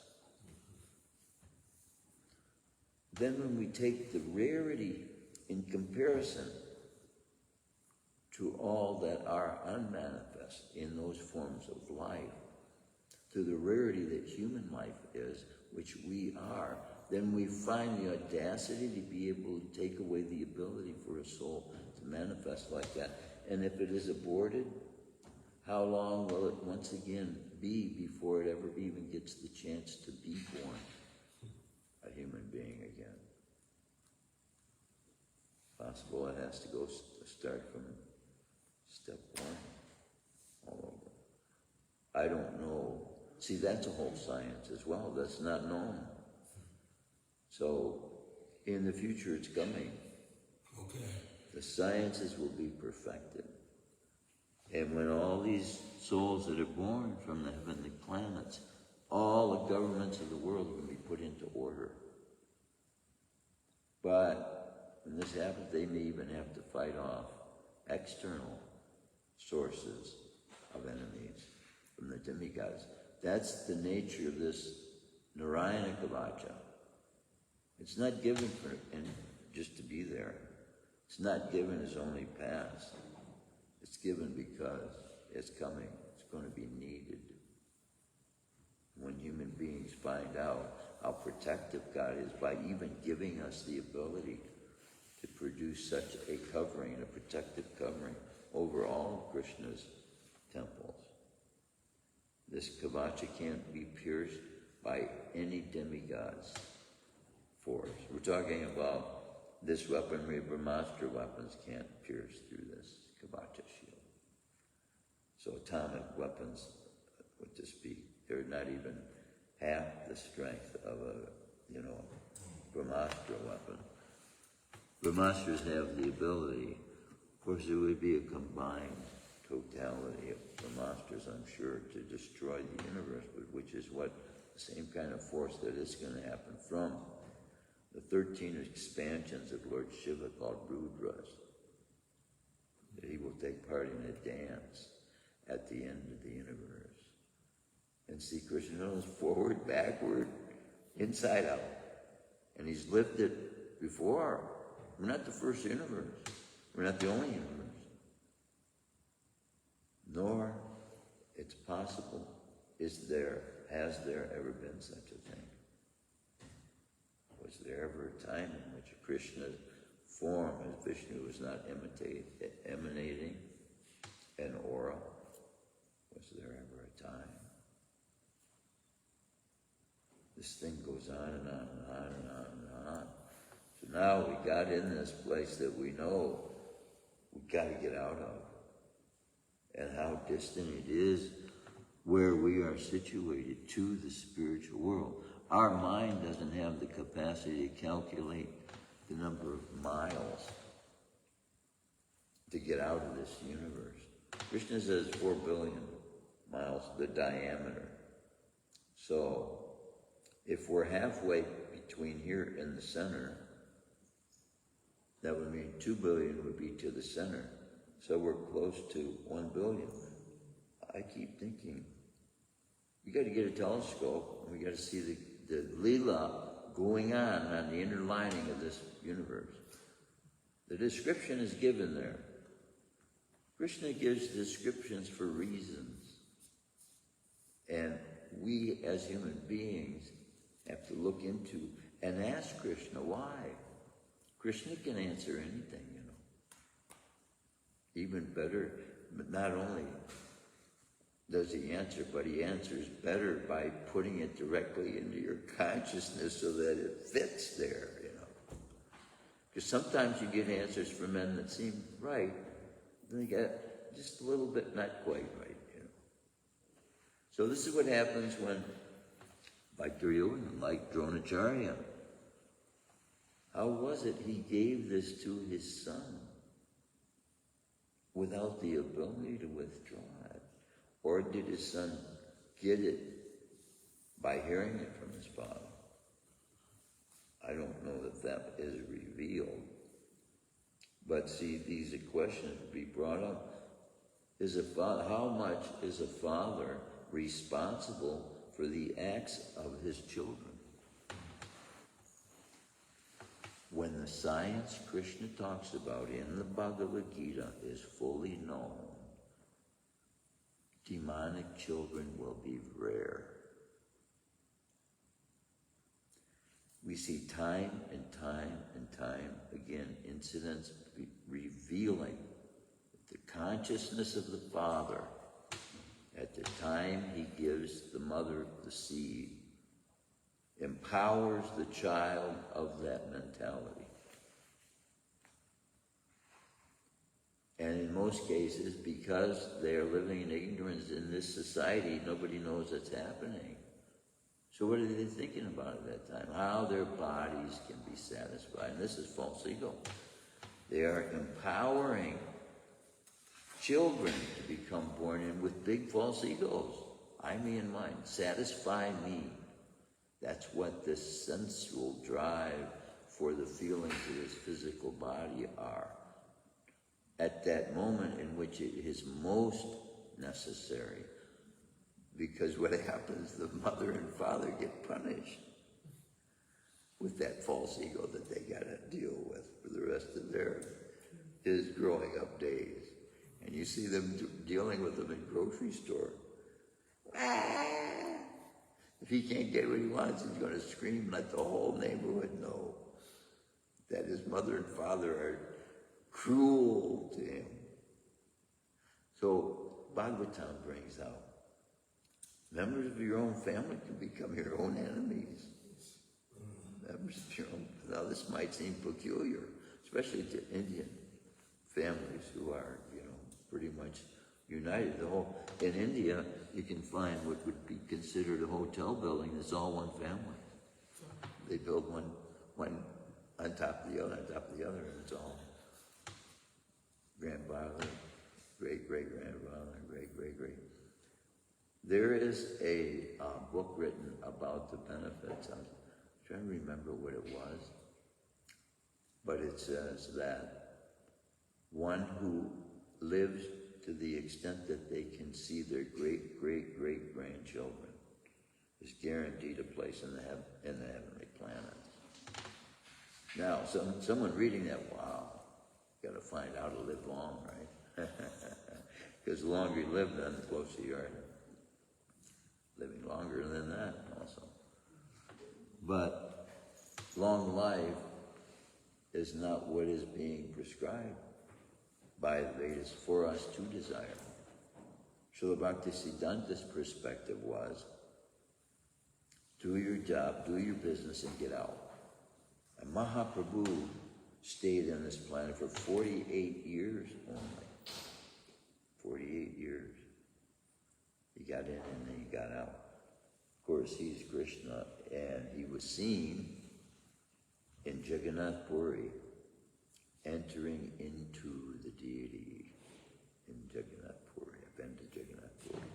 Then when we take the rarity in comparison to all that are unmanifest in those forms of life, to the rarity that human life is, which we are, then we find the audacity to be able to take away the ability for a soul to manifest like that. And if it is aborted, how long will it once again be before it ever even gets the chance to be born a human being again? Possible it has to go start from step one all over. I don't know. See, that's a whole science as well. That's not known. So, in the future, it's coming. Okay. The sciences will be perfected. And when all these souls that are born from the heavenly planets, all the governments of the world are going to be put into order. But when this happens, they may even have to fight off external sources of enemies from the demigods. That's the nature of this Narayana Kavacha. It's not given for and just to be there. It's not given as only past. It's given because it's coming. It's going to be needed. When human beings find out how protective God is by even giving us the ability to produce such a covering, a protective covering over all of Krishna's temples. This Kavacha can't be pierced by any demigod's force. We're talking about this weaponry, Brahmastra weapons can't pierce through this Kavacha shield. So atomic weapons, to speak, they're not even half the strength of a, Brahmastra weapon. Brahmastras have the ability, of course it would be a combined totality of Brahmastras, I'm sure, to destroy the universe, which is what the same kind of force that is going to happen from the 13 expansions of Lord Shiva called Rudras. That he will take part in a dance at the end of the universe. And see Krishna knows forward, backward, inside out. And he's lived it before. We're not the first universe. We're not the only universe. Nor it's possible, has there ever been such a thing? Was there ever a time in which Krishna's form as Vishnu was not emanating an aura? Was there ever a time? This thing goes on and on and on and on and on. So now we got in this place that we know we got to get out of. And how distant it is where we are situated to the spiritual world. Our mind doesn't have the capacity to calculate the number of miles to get out of this universe. Krishna says 4 billion miles, the diameter. So, if we're halfway between here and the center, that would mean 2 billion would be to the center. So we're close to 1 billion. I keep thinking, we got to get a telescope, and we got to see the lila going on the inner lining of this universe. The description is given there. Krishna gives descriptions for reasons. And we as human beings have to look into and ask Krishna why. Krishna can answer anything, Even better, but not only does he answer, but he answers better by putting it directly into your consciousness so that it fits there, Because sometimes you get answers from men that seem right, then they get just a little bit not quite right, So this is what happens when like Duryodhana, like Dronacharya. How was it he gave this to his son without the ability to withdraw it? Or did his son get it by hearing it from his father? I don't know if that is revealed. But see, these questions be brought up. How much is a father responsible for the acts of his children? When the science Krishna talks about in the Bhagavad Gita is fully known, demonic children will be rare. We see time and time and time again incidents revealing the consciousness of the father at the time he gives the mother the seed empowers the child of that mentality. And in most cases, because they are living in ignorance in this society, nobody knows what's happening. So what are they thinking about at that time? How their bodies can be satisfied. And this is false ego. They are empowering children to become born in with big false egos. I, me, and mine. Satisfy me. That's what this sensual drive for the feelings of his physical body are. At that moment in which it is most necessary. Because what happens, the mother and father get punished with that false ego that they got to deal with for the rest of their growing up days. And you see them dealing with them in grocery store. Ah! If he can't get what he wants, he's going to scream and let the whole neighborhood know that his mother and father are cruel to him. So Bhagavatam brings out, members of your own family can become your own enemies. Members of your own, now this might seem peculiar, especially to Indian families who are, pretty much united. In India, you can find what would be considered a hotel building that's all one family. They build one on top of the other, and it's all grandfather, great-great-grandfather, great-great-great. There is a book written about the benefits. I'm trying to remember what it was, but it says that one who lives to the extent that they can see their great-great-great-grandchildren is guaranteed a place in the heavenly planets. Now, someone reading that, wow, got to find how to live long, right? Because the longer you live, then the closer you are living longer than that also. But long life is not what is being prescribed by the Vedas for us to desire. Srila Bhaktisiddhanta's perspective was, do your job, do your business, and get out. And Mahaprabhu stayed on this planet for 48 years only. 48 years. He got in and then he got out. Of course, he's Krishna, and he was seen in Jagannath Puri entering into the deity in Jagannath Puri. I've been to Jagannath Puri.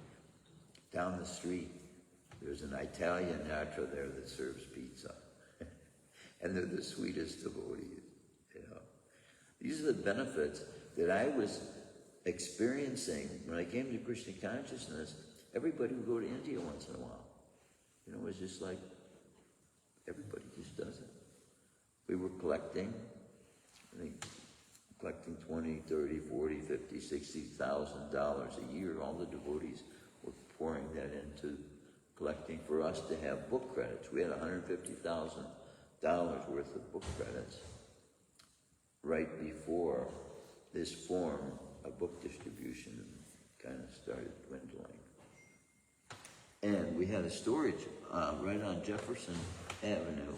Down the street, there's an Italian yatra there that serves pizza. And they're the sweetest devotees, These are the benefits that I was experiencing when I came to Krishna consciousness. Everybody would go to India once in a while. It's just like everybody just does it. We were collecting, I think, collecting $20, $30, $40, $50, $60,000 a year. All the devotees were pouring that into collecting for us to have book credits. We had $150,000 worth of book credits right before this form of book distribution kind of started dwindling. And we had a storage right on Jefferson Avenue.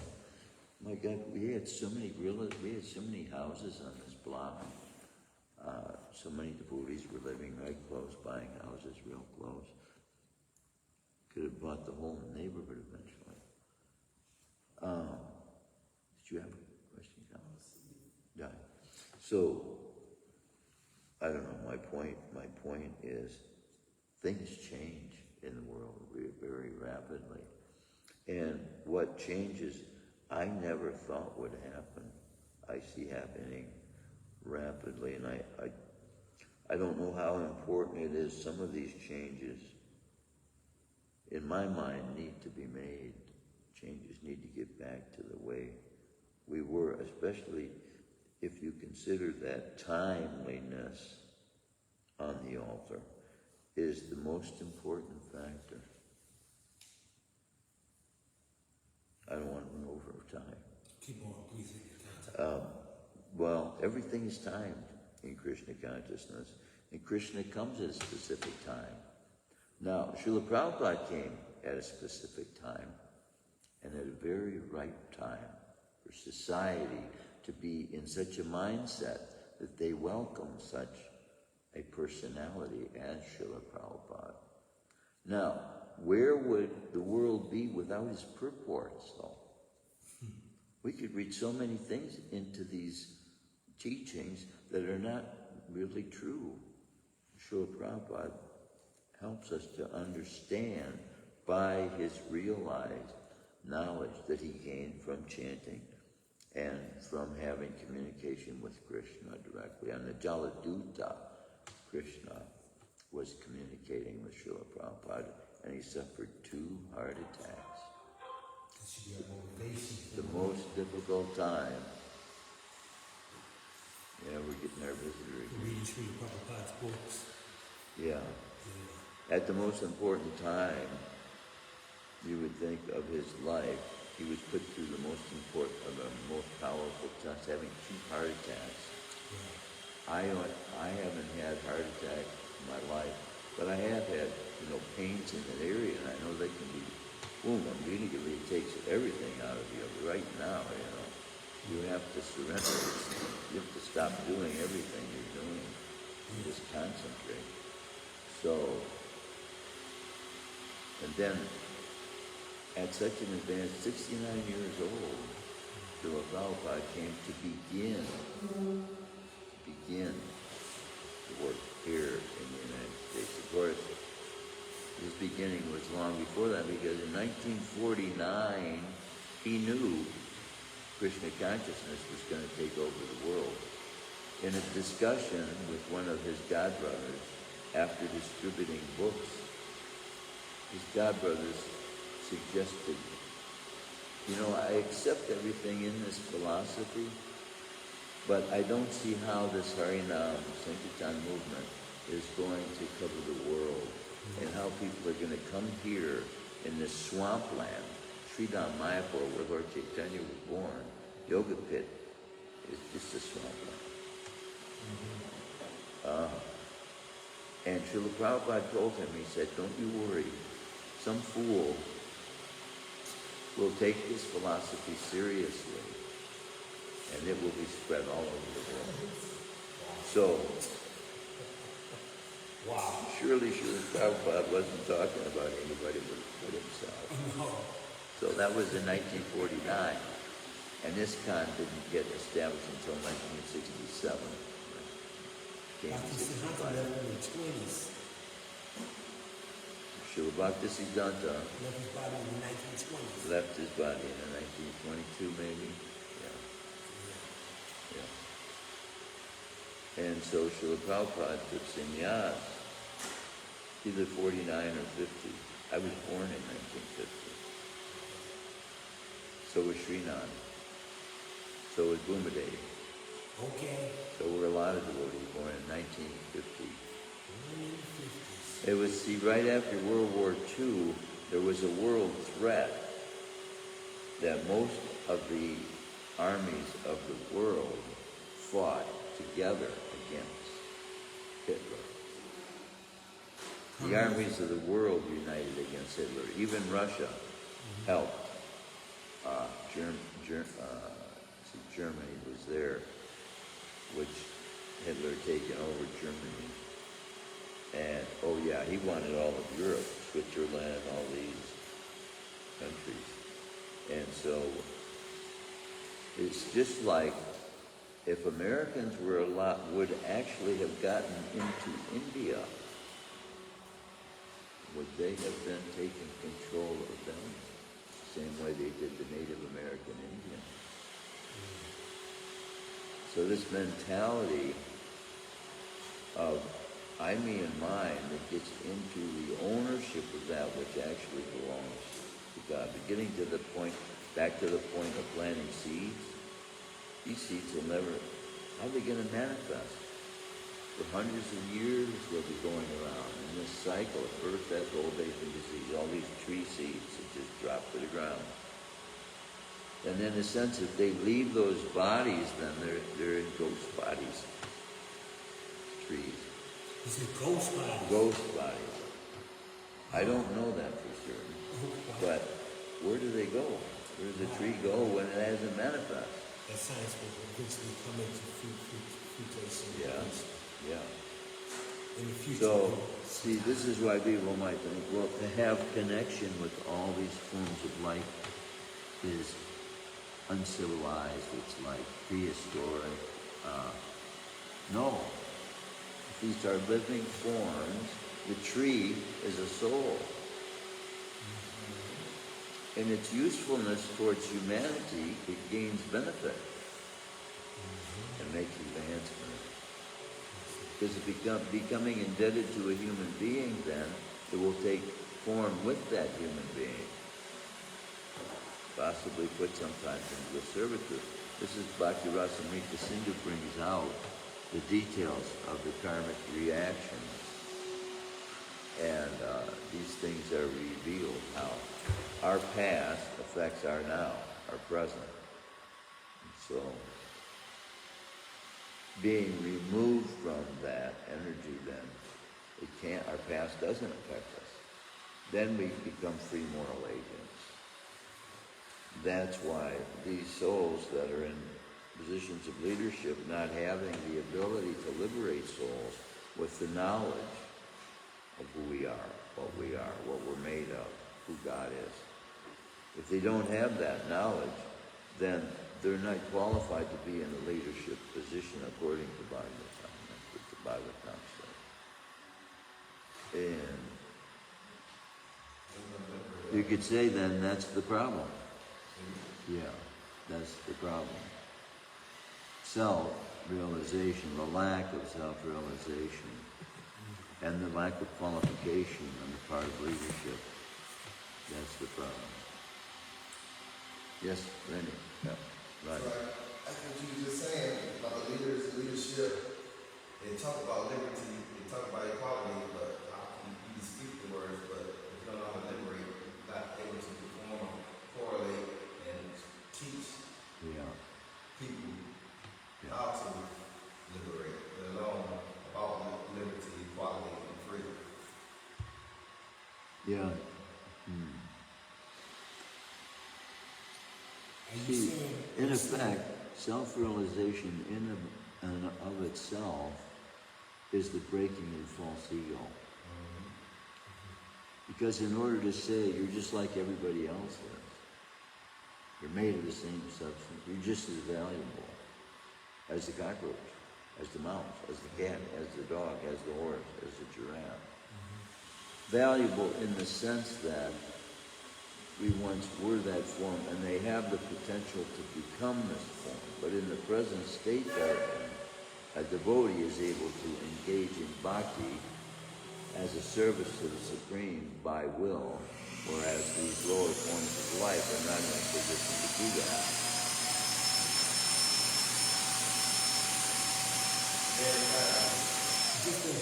My God, we had so many houses on this block. So many devotees were living right close, buying houses real close. Could have bought the whole neighborhood eventually. Did you have a question, Cal? Yeah. So, I don't know, my point is things change in the world very rapidly. And what changes I never thought would happen, I see happening rapidly. And I don't know how important it is. Some of these changes, in my mind, need to be made. Changes need to get back to the way we were, especially if you consider that timeliness on the altar is the most important factor. I don't want to run over time. Keep on, please. Well, everything is timed in Krishna consciousness, and Krishna comes at a specific time. Now, Srila Prabhupada came at a specific time, and at a very ripe time for society to be in such a mindset that they welcome such a personality as Srila Prabhupada. Now, where would the world be without his purports, though? We could read so many things into these teachings that are not really true. Srila Prabhupada helps us to understand by his realized knowledge that he gained from chanting and from having communication with Krishna directly. On the Jaladuta, Krishna was communicating with Srila Prabhupada, and he suffered 2 heart attacks. That should be a motivation. The most difficult time. Yeah, we're getting our visitor again. Reading Srila Prabhupada's books. Yeah. At the most important time, you would think of his life, he was put through the most important, the most powerful test, having 2 heart attacks. Yeah. I haven't had heart attack in my life, but I have had, pains in that area, and I know they can be, immediately it takes everything out of you right now, You have to surrender. You have to stop doing everything you're doing and just concentrate. So, and then at such an advanced 69 years old, Srila Prabhupada came to begin the work here in the United States. Of course, his beginning was long before that, because in 1949, he knew Krishna consciousness was going to take over the world. In a discussion with one of his godbrothers, after distributing books, his godbrothers suggested, I accept everything in this philosophy, but I don't see how this Harinam Sankirtan movement is going to cover the world, and how people are going to come here in this swampland. Sridham Mayapur, where Lord Chaitanya was born, Yoga Pit is just a swampland. And Srila Prabhupada told him, he said, don't you worry, some fool will take this philosophy seriously, and it will be spread all over the world. So, surely Srila Prabhupada wasn't talking about anybody but himself. So that was in 1949, and ISKCON didn't get established until 1967. Bhaktisiddhanta left in the 20s. Srila Bhaktisiddhanta Left his body in the 1920s. left his body in 1922, maybe. Yeah. And so Srila Prabhupada took sannyas, either 49 or 50. I was born in 1950. So was Srinand. So was Bhumadev. Okay. So were a lot of devotees born in 1950. Born in the 50s. It was, right after World War II, there was a world threat that most of the armies of the world fought together against Hitler. The armies of the world united against Hitler. Even Russia helped. Germany was there, which Hitler had taken over Germany. And, he wanted all of Europe, Switzerland, all these countries. And so it's just like if Americans would actually have gotten into India, would they have then taken control of them? Same way they did the Native American Indian. So this mentality of I, me, and mine that gets into the ownership of that which actually belongs to God. Beginning to the point, back to the point of planting seeds. These seeds will never, how are they going to manifest? For hundreds of years they'll be going around in this cycle. First that's old age and disease, all these tree seeds that just drop to the ground. And in a sense, if they leave those bodies, then they're in ghost bodies. Trees. Is it ghost bodies? Ghost bodies. I don't know that for certain. But where do they go? Where does the tree go when it hasn't manifest? That science will eventually come into fruition. Yeah. In the future. So, see, this is why people might think, well, to have connection with all these forms of life is uncivilized, it's like prehistoric. No. These are living forms. The tree is a soul. In its usefulness towards humanity, it gains benefit and makes advancement. Because if becoming indebted to a human being, then it will take form with that human being. Possibly put sometimes into a servitude. This is Bhakti Rasamrita Sindhu brings out the details of the karmic reactions. And these things are revealed how our past affects our now, our present. And so, being removed from that energy then, our past doesn't affect us. Then we become free moral agents. That's why these souls that are in positions of leadership not having the ability to liberate souls with the knowledge of who we are, what we're made of, who God is. If they don't have that knowledge, then they're not qualified to be in a leadership position according to Bhagavatam. That's what the Bhagavatam says. And you could say then that's the problem. Yeah, that's the problem. Self-realization, the lack of self-realization, and the lack of qualification on the part of leadership. That's the problem. Yes, Randy? Yeah, right. So that's what you were just saying about the leadership. They talk about liberty, they talk about equality, but how can you speak the words, but if you don't know how to liberate, you're not able to perform, correlate, and teach people how to liberate, let alone about liberty, equality, and freedom. Yeah. See, in effect, self-realization in and of itself is the breaking of false ego. Because in order to say you're just like everybody else is, you're made of the same substance, you're just as valuable as the cockroach, as the mouse, as the cat, as the dog, as the horse, as the giraffe. Valuable in the sense that we once were that form, and they have the potential to become this form. But in the present state a devotee is able to engage in bhakti as a service to the Supreme by will, whereas these lower forms of life are not in a position to do that.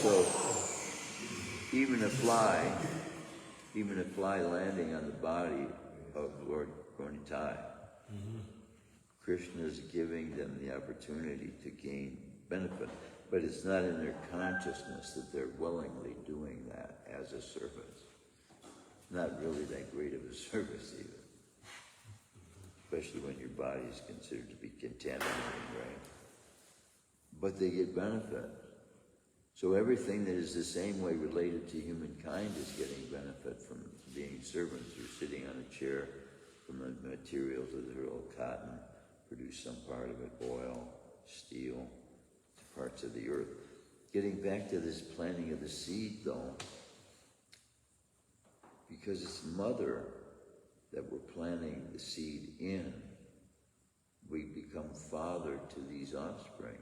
So, even a fly landing on the body of Lord Gornitai, Krishna is giving them the opportunity to gain benefit, but it's not in their consciousness that they're willingly doing that as a service. Not really that great of a service either, especially when your body is considered to be contaminated, right? But they get benefit. So everything that is the same way related to humankind is getting benefit from being servants. You're sitting on a chair from the materials of the real cotton, produce some part of it, oil, steel, parts of the earth. Getting back to this planting of the seed though, because it's mother that we're planting the seed in, we become father to these offspring,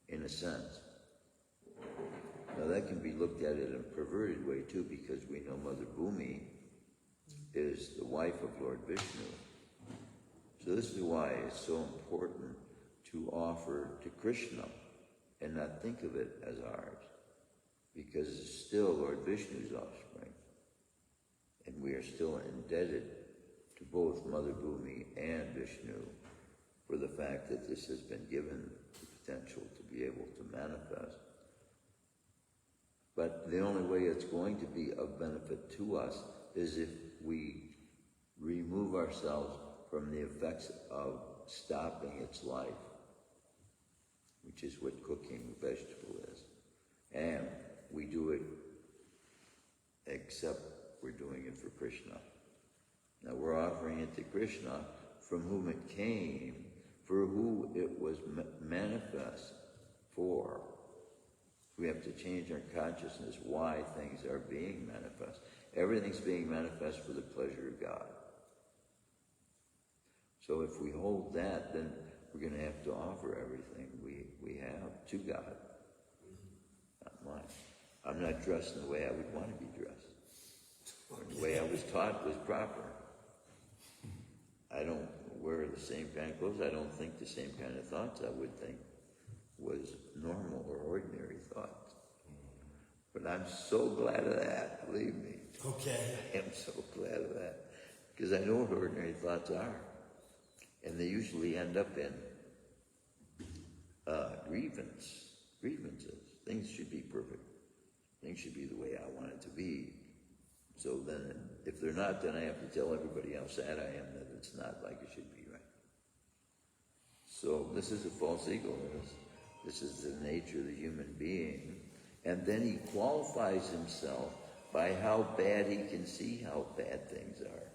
in a sense. Now that can be looked at in a perverted way too, because we know Mother Bhumi is the wife of Lord Vishnu. So this is why it's so important to offer to Krishna and not think of it as ours, because it's still Lord Vishnu's offspring. And we are still indebted to both Mother Bhumi and Vishnu for the fact that this has been given the potential to be able to manifest. But the only way it's going to be of benefit to us is if we remove ourselves from the effects of stopping its life, which is what cooking a vegetable is. And we do it except we're doing it for Krishna. Now we're offering it to Krishna, from whom it came, for who it was manifest for. We have to change our consciousness why things are being manifest. Everything's being manifest for the pleasure of God. So if we hold that, then we're going to have to offer everything we have to God. Not mine. I'm not dressed in the way I would want to be dressed. Or the way I was taught was proper. I don't wear the same kind of clothes. I don't think the same kind of thoughts I would think was normal or ordinary thoughts. But I'm so glad of that, believe me. Okay. I am so glad of that. Because I know what ordinary thoughts are. And they usually end up in grievances. Things should be perfect. Things should be the way I want it to be. So then, if they're not, then I have to tell everybody how sad I am that it's not like it should be, right? So this is a false ego. This is the nature of the human being. And then he qualifies himself by how bad he can see how bad things are.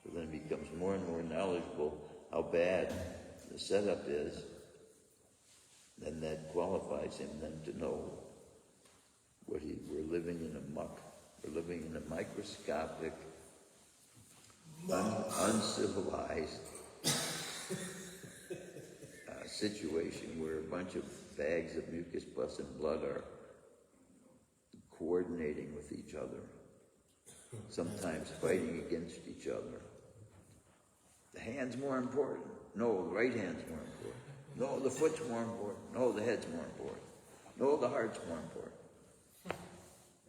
So then he becomes more and more knowledgeable how bad the setup is. Then that qualifies him then to know what we're living in a muck. We're living in a microscopic, uncivilized situation where a bunch of bags of mucus, pus, and blood are coordinating with each other, sometimes fighting against each other. The hand's more important. No, the right hand's more important. No, the foot's more important. No, the head's more important. No, the heart's more important.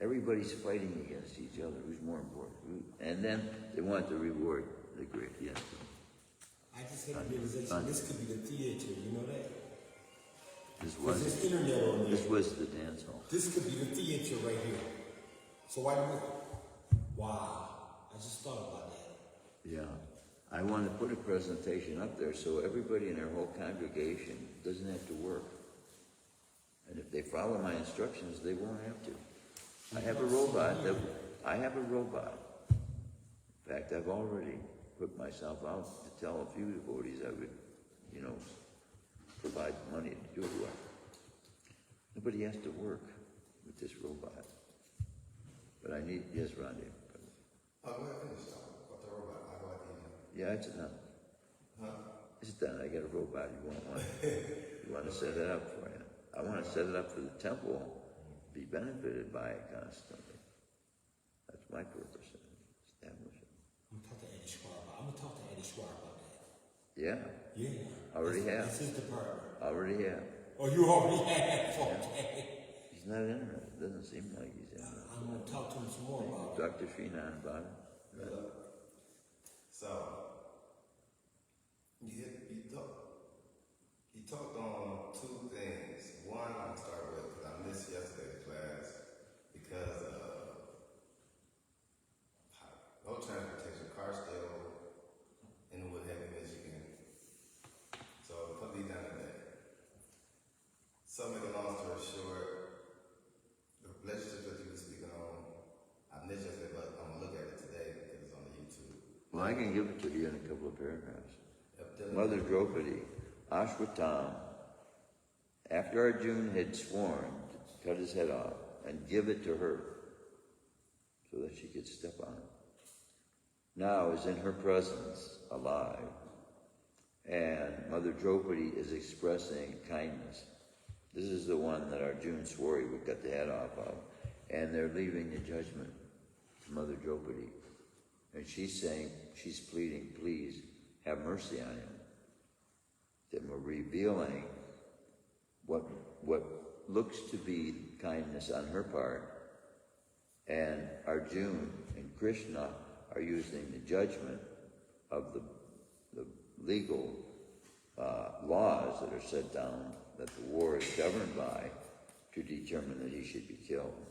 Everybody's fighting against each other. Who's more important? And then they want to reward the great. Yes. I just had the realization this could be the theater, you know that? This was There's internet on there. This was the dance hall. This could be the theater right here. So why not? Wow. I just thought about that. Yeah. I want to put a presentation up there so everybody in our whole congregation doesn't have to work. And if they follow my instructions, they won't have to. I have a robot. In fact, I've already put myself out to tell a few devotees I would, provide money to do it. Nobody has to work with this robot. But I need, yes, Randy. Go ahead, finish. About the robot. I'll go at the end. Yeah, it's done. Huh? It's done. I got a robot. You want to set it up for you. I want to set it up for the temple, be benefited by it constantly. That's my purpose in establishing. I'm gonna talk to Eddie Schwab. I'm gonna talk to Eddie Schwab about that. Yeah. Yeah. Already have. That's his department. Already have. Oh, you already have. Okay. He's not interested. It doesn't seem like he's interested. I'm gonna talk to him some more about it. Talk to Srinath about it. So, you talked on two things. One, I'll start with, because I missed yesterday's class because of no transportation, car still in Woodhaven, Michigan. So, put me down today. So, make a long story short, the relationship that you were speaking on, I missed yesterday, but I'm going to look at it today because it's on the YouTube. Well, I can give it to you in a couple of paragraphs. Yep, Mother Draupadi, Ashwatam, after Arjuna had sworn to cut his head off and give it to her so that she could step on it, now is in her presence alive, and Mother Draupadi is expressing kindness. This is the one that Arjuna swore he would cut the head off of, and they're leaving the judgment to Mother Draupadi. And she's saying, she's pleading, please have mercy on him. Then we're revealing what looks to be kindness on her part, and Arjuna and Krishna are using the judgment of the legal laws that are set down that the war is governed by to determine that he should be killed.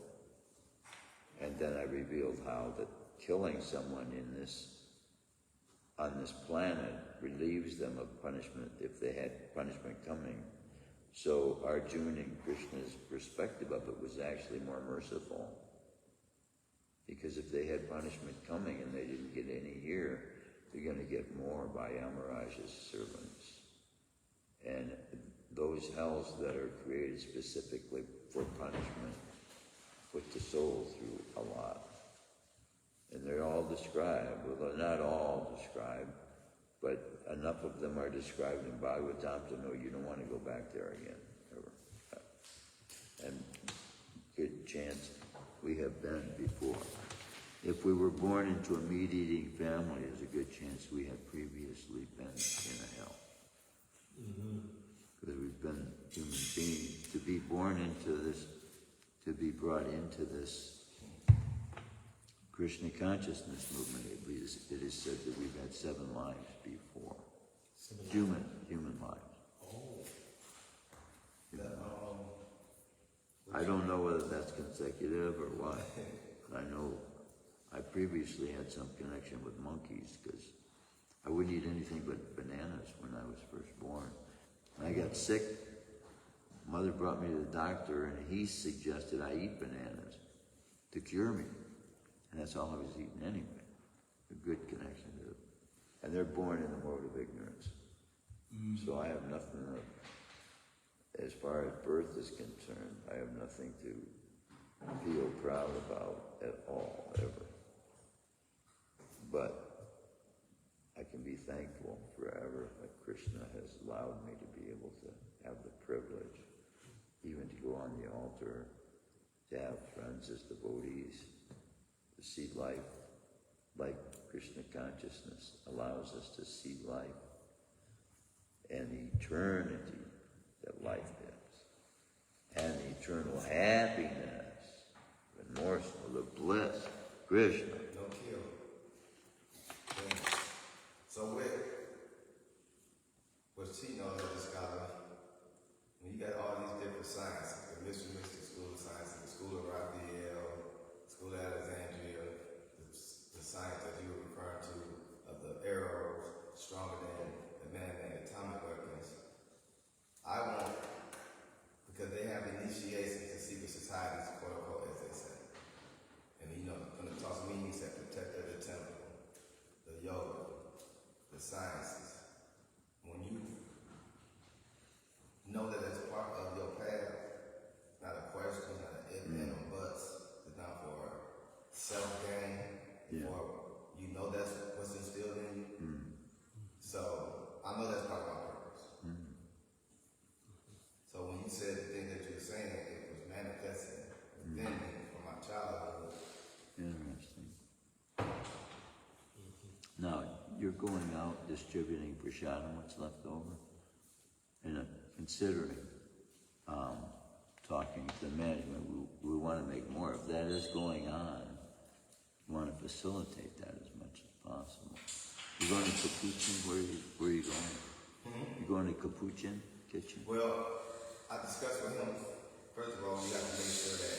And then I revealed how that killing someone on this planet relieves them of punishment if they had punishment coming. So Arjuna and Krishna's perspective of it was actually more merciful. Because if they had punishment coming and they didn't get any here, they're going to get more by Yamaraj's servants. And those hells that are created specifically for punishment put the soul through a lot. And they're all described, well, they're not all described, but enough of them are described in Bhagavatam to know you don't want to go back there again, ever. And good chance we have been before. If we were born into a meat-eating family, there's a good chance we have previously been in a hell. Because we've been human beings. To be born into this, to be brought into this Krishna consciousness movement, it is said that we've had 7 lives before. Human lives. Oh. Yeah. I don't know whether that's consecutive or what. I know I previously had some connection with monkeys because I wouldn't eat anything but bananas when I was first born. When I got sick, Mother brought me to the doctor and he suggested I eat bananas to cure me. And that's all I was eating anyway. A good connection to it. And they're born in the mode of ignorance. So I have nothing as far as birth is concerned, I have nothing to feel proud about at all, ever. But I can be thankful forever that Krishna has allowed me to be able to have the privilege, even to go on the altar, to have friends as devotees, to see life like Krishna consciousness allows us to see life and eternity that life is, and eternal happiness, remorse, the bliss, Krishna. No kill. Yeah. So what's cheating on that scholar, when you got all these different sciences, the Mystic School of Science, the School of Raphael, School of Alexandria, the science that you were referring to of the arrows stronger than the man-made atomic weapons, I want, because they have initiations to secret societies, quote unquote, as they say. And you know, when it talks meanings that protect the temple, the yoga, the sciences, when you know that it's part of your path, not a question, not an if, and or buts, it's not for self-gain, for you know that's what's instilled in you. So I know that's part of my purpose. So when you said the thing that you were saying, it was manifesting within me from my childhood. Interesting. Now, you're going out distributing prasadam, what's left over, and considering talking to the management, we want to make more. If that is going on, we want to facilitate that as much as possible. You're going to Capuchin? Where are you going? You're going to Capuchin kitchen? Well, I discussed with him, first of all, we have to make sure that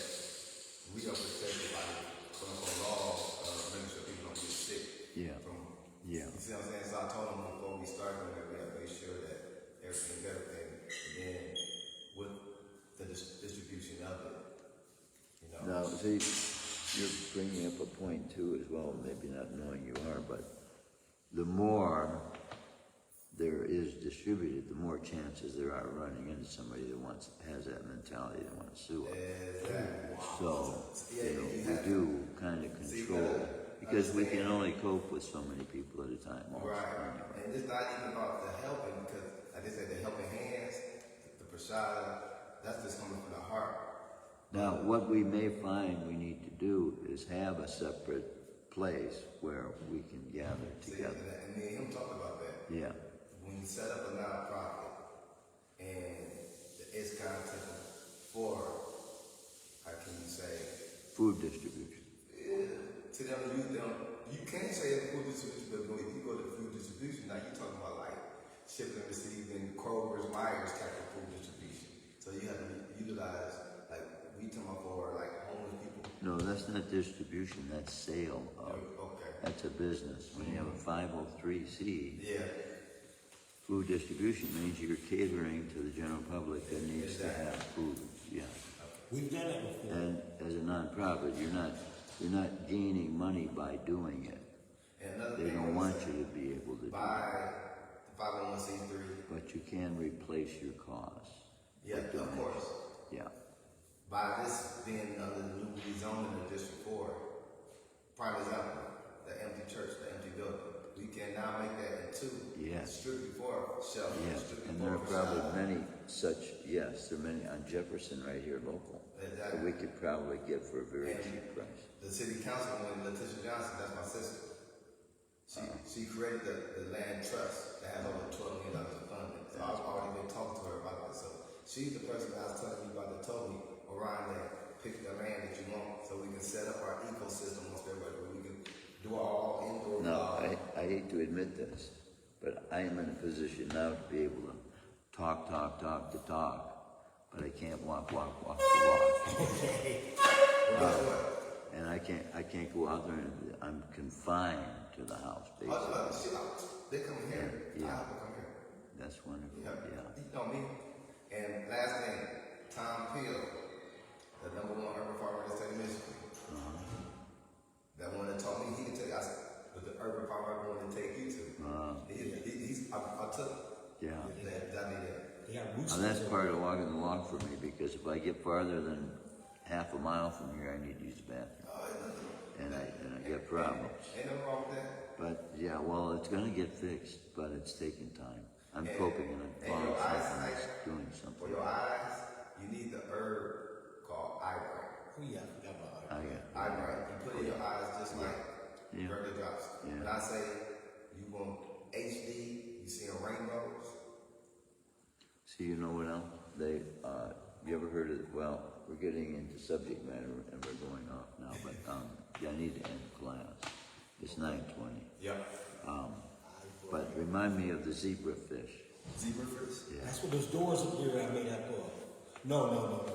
we are protected by the quote-unquote laws of making sure people don't get sick. Yeah. You see what I'm saying? So I told him before we start doing that, we have to make sure that everything's everything. And then with the distribution of it, you know. Now, see, you're bringing up a point too as well, maybe not knowing you are, but the more there is distributed, the more chances there are running into somebody that has that mentality that wants to sue us. Exactly. So, we do kind of control, because we can only cope with so many people at a time. Also, Right. anyway. And it's not even about the helping, because like they said, the helping hands, the prasada, that's just coming from the heart. Now, what we may find we need to do is have a separate place where we can gather together. And me and him talked about that. Yeah. When you set up a nonprofit and the ISKCON temple for, how can you say, Food distribution. to them, you can't say food distribution, but if you go to food distribution, now you're talking about like shipping and receiving, Kroger's, Myers type of food distribution. So you have to utilize, like, we talking about for like homeless people. No, that's not distribution, that's sale of. Okay. That's a business. When you have a 503C, Yeah. food distribution means you're catering to the general public that needs to have food. Yeah. We've done that before. And as a nonprofit, you're not gaining money by doing it. And another They thing don't was want you to be able to do by it. the 501c3. But you can replace your costs. Yeah, with of donations. course. Yeah. By this being under the new rezoning of District 4, prime example, the empty church, the empty building, we can now make that into Yes. strictly for shelter. Yes. strictly And for there are probably facade. many such, yes, there are many on Jefferson right here local. That Exactly. we could probably get for a very And cheap price. The city councilwoman, Letitia Johnson, that's my sister. She created the land trust that has over $12 million in funding. So I've already been talking to her about this. So she's the person that I was telling you about that told me, Orion, that pick the land that you want so we can set up our ecosystem once they're ready, where we can do all indoor. Now, I hate to admit this, but I am in a position now to be able to talk, but I can't walk. Well, guess what? And I can't go out there, and I'm confined to the house, basically. They come here. Yeah. I have to come here. That's wonderful, yeah. You know me. And last thing, Tom Peel, the #1 urban farmer in the state of Michigan. That one that taught me, he can tell you, I said, but the urban farmer I want to take you to. I took Yeah. that meeting. They got roots. And that's part of walking the walk for me, because if I get farther than half a mile from here, I need to use the bathroom. And I get problems. Ain't nothing wrong with that. But yeah, well, it's gonna get fixed, but it's taking time. I'm coping and I'm and following your something eyesight, that's doing For something. your eyes, you need the herb called eye bright. Oh yeah, I forgot about that. I got Eye bright. You put it in your eyes just like Yeah. regular drops. Yeah. When I say you want HD, you seeing rainbows. See, you know what else? You ever heard of, well, we're getting into subject matter and we're going off now, but, I need to end class. It's 9:20. Yep. But remind me of the zebrafish. Zebrafish. Yeah. That's what those doors up there I made up of. No.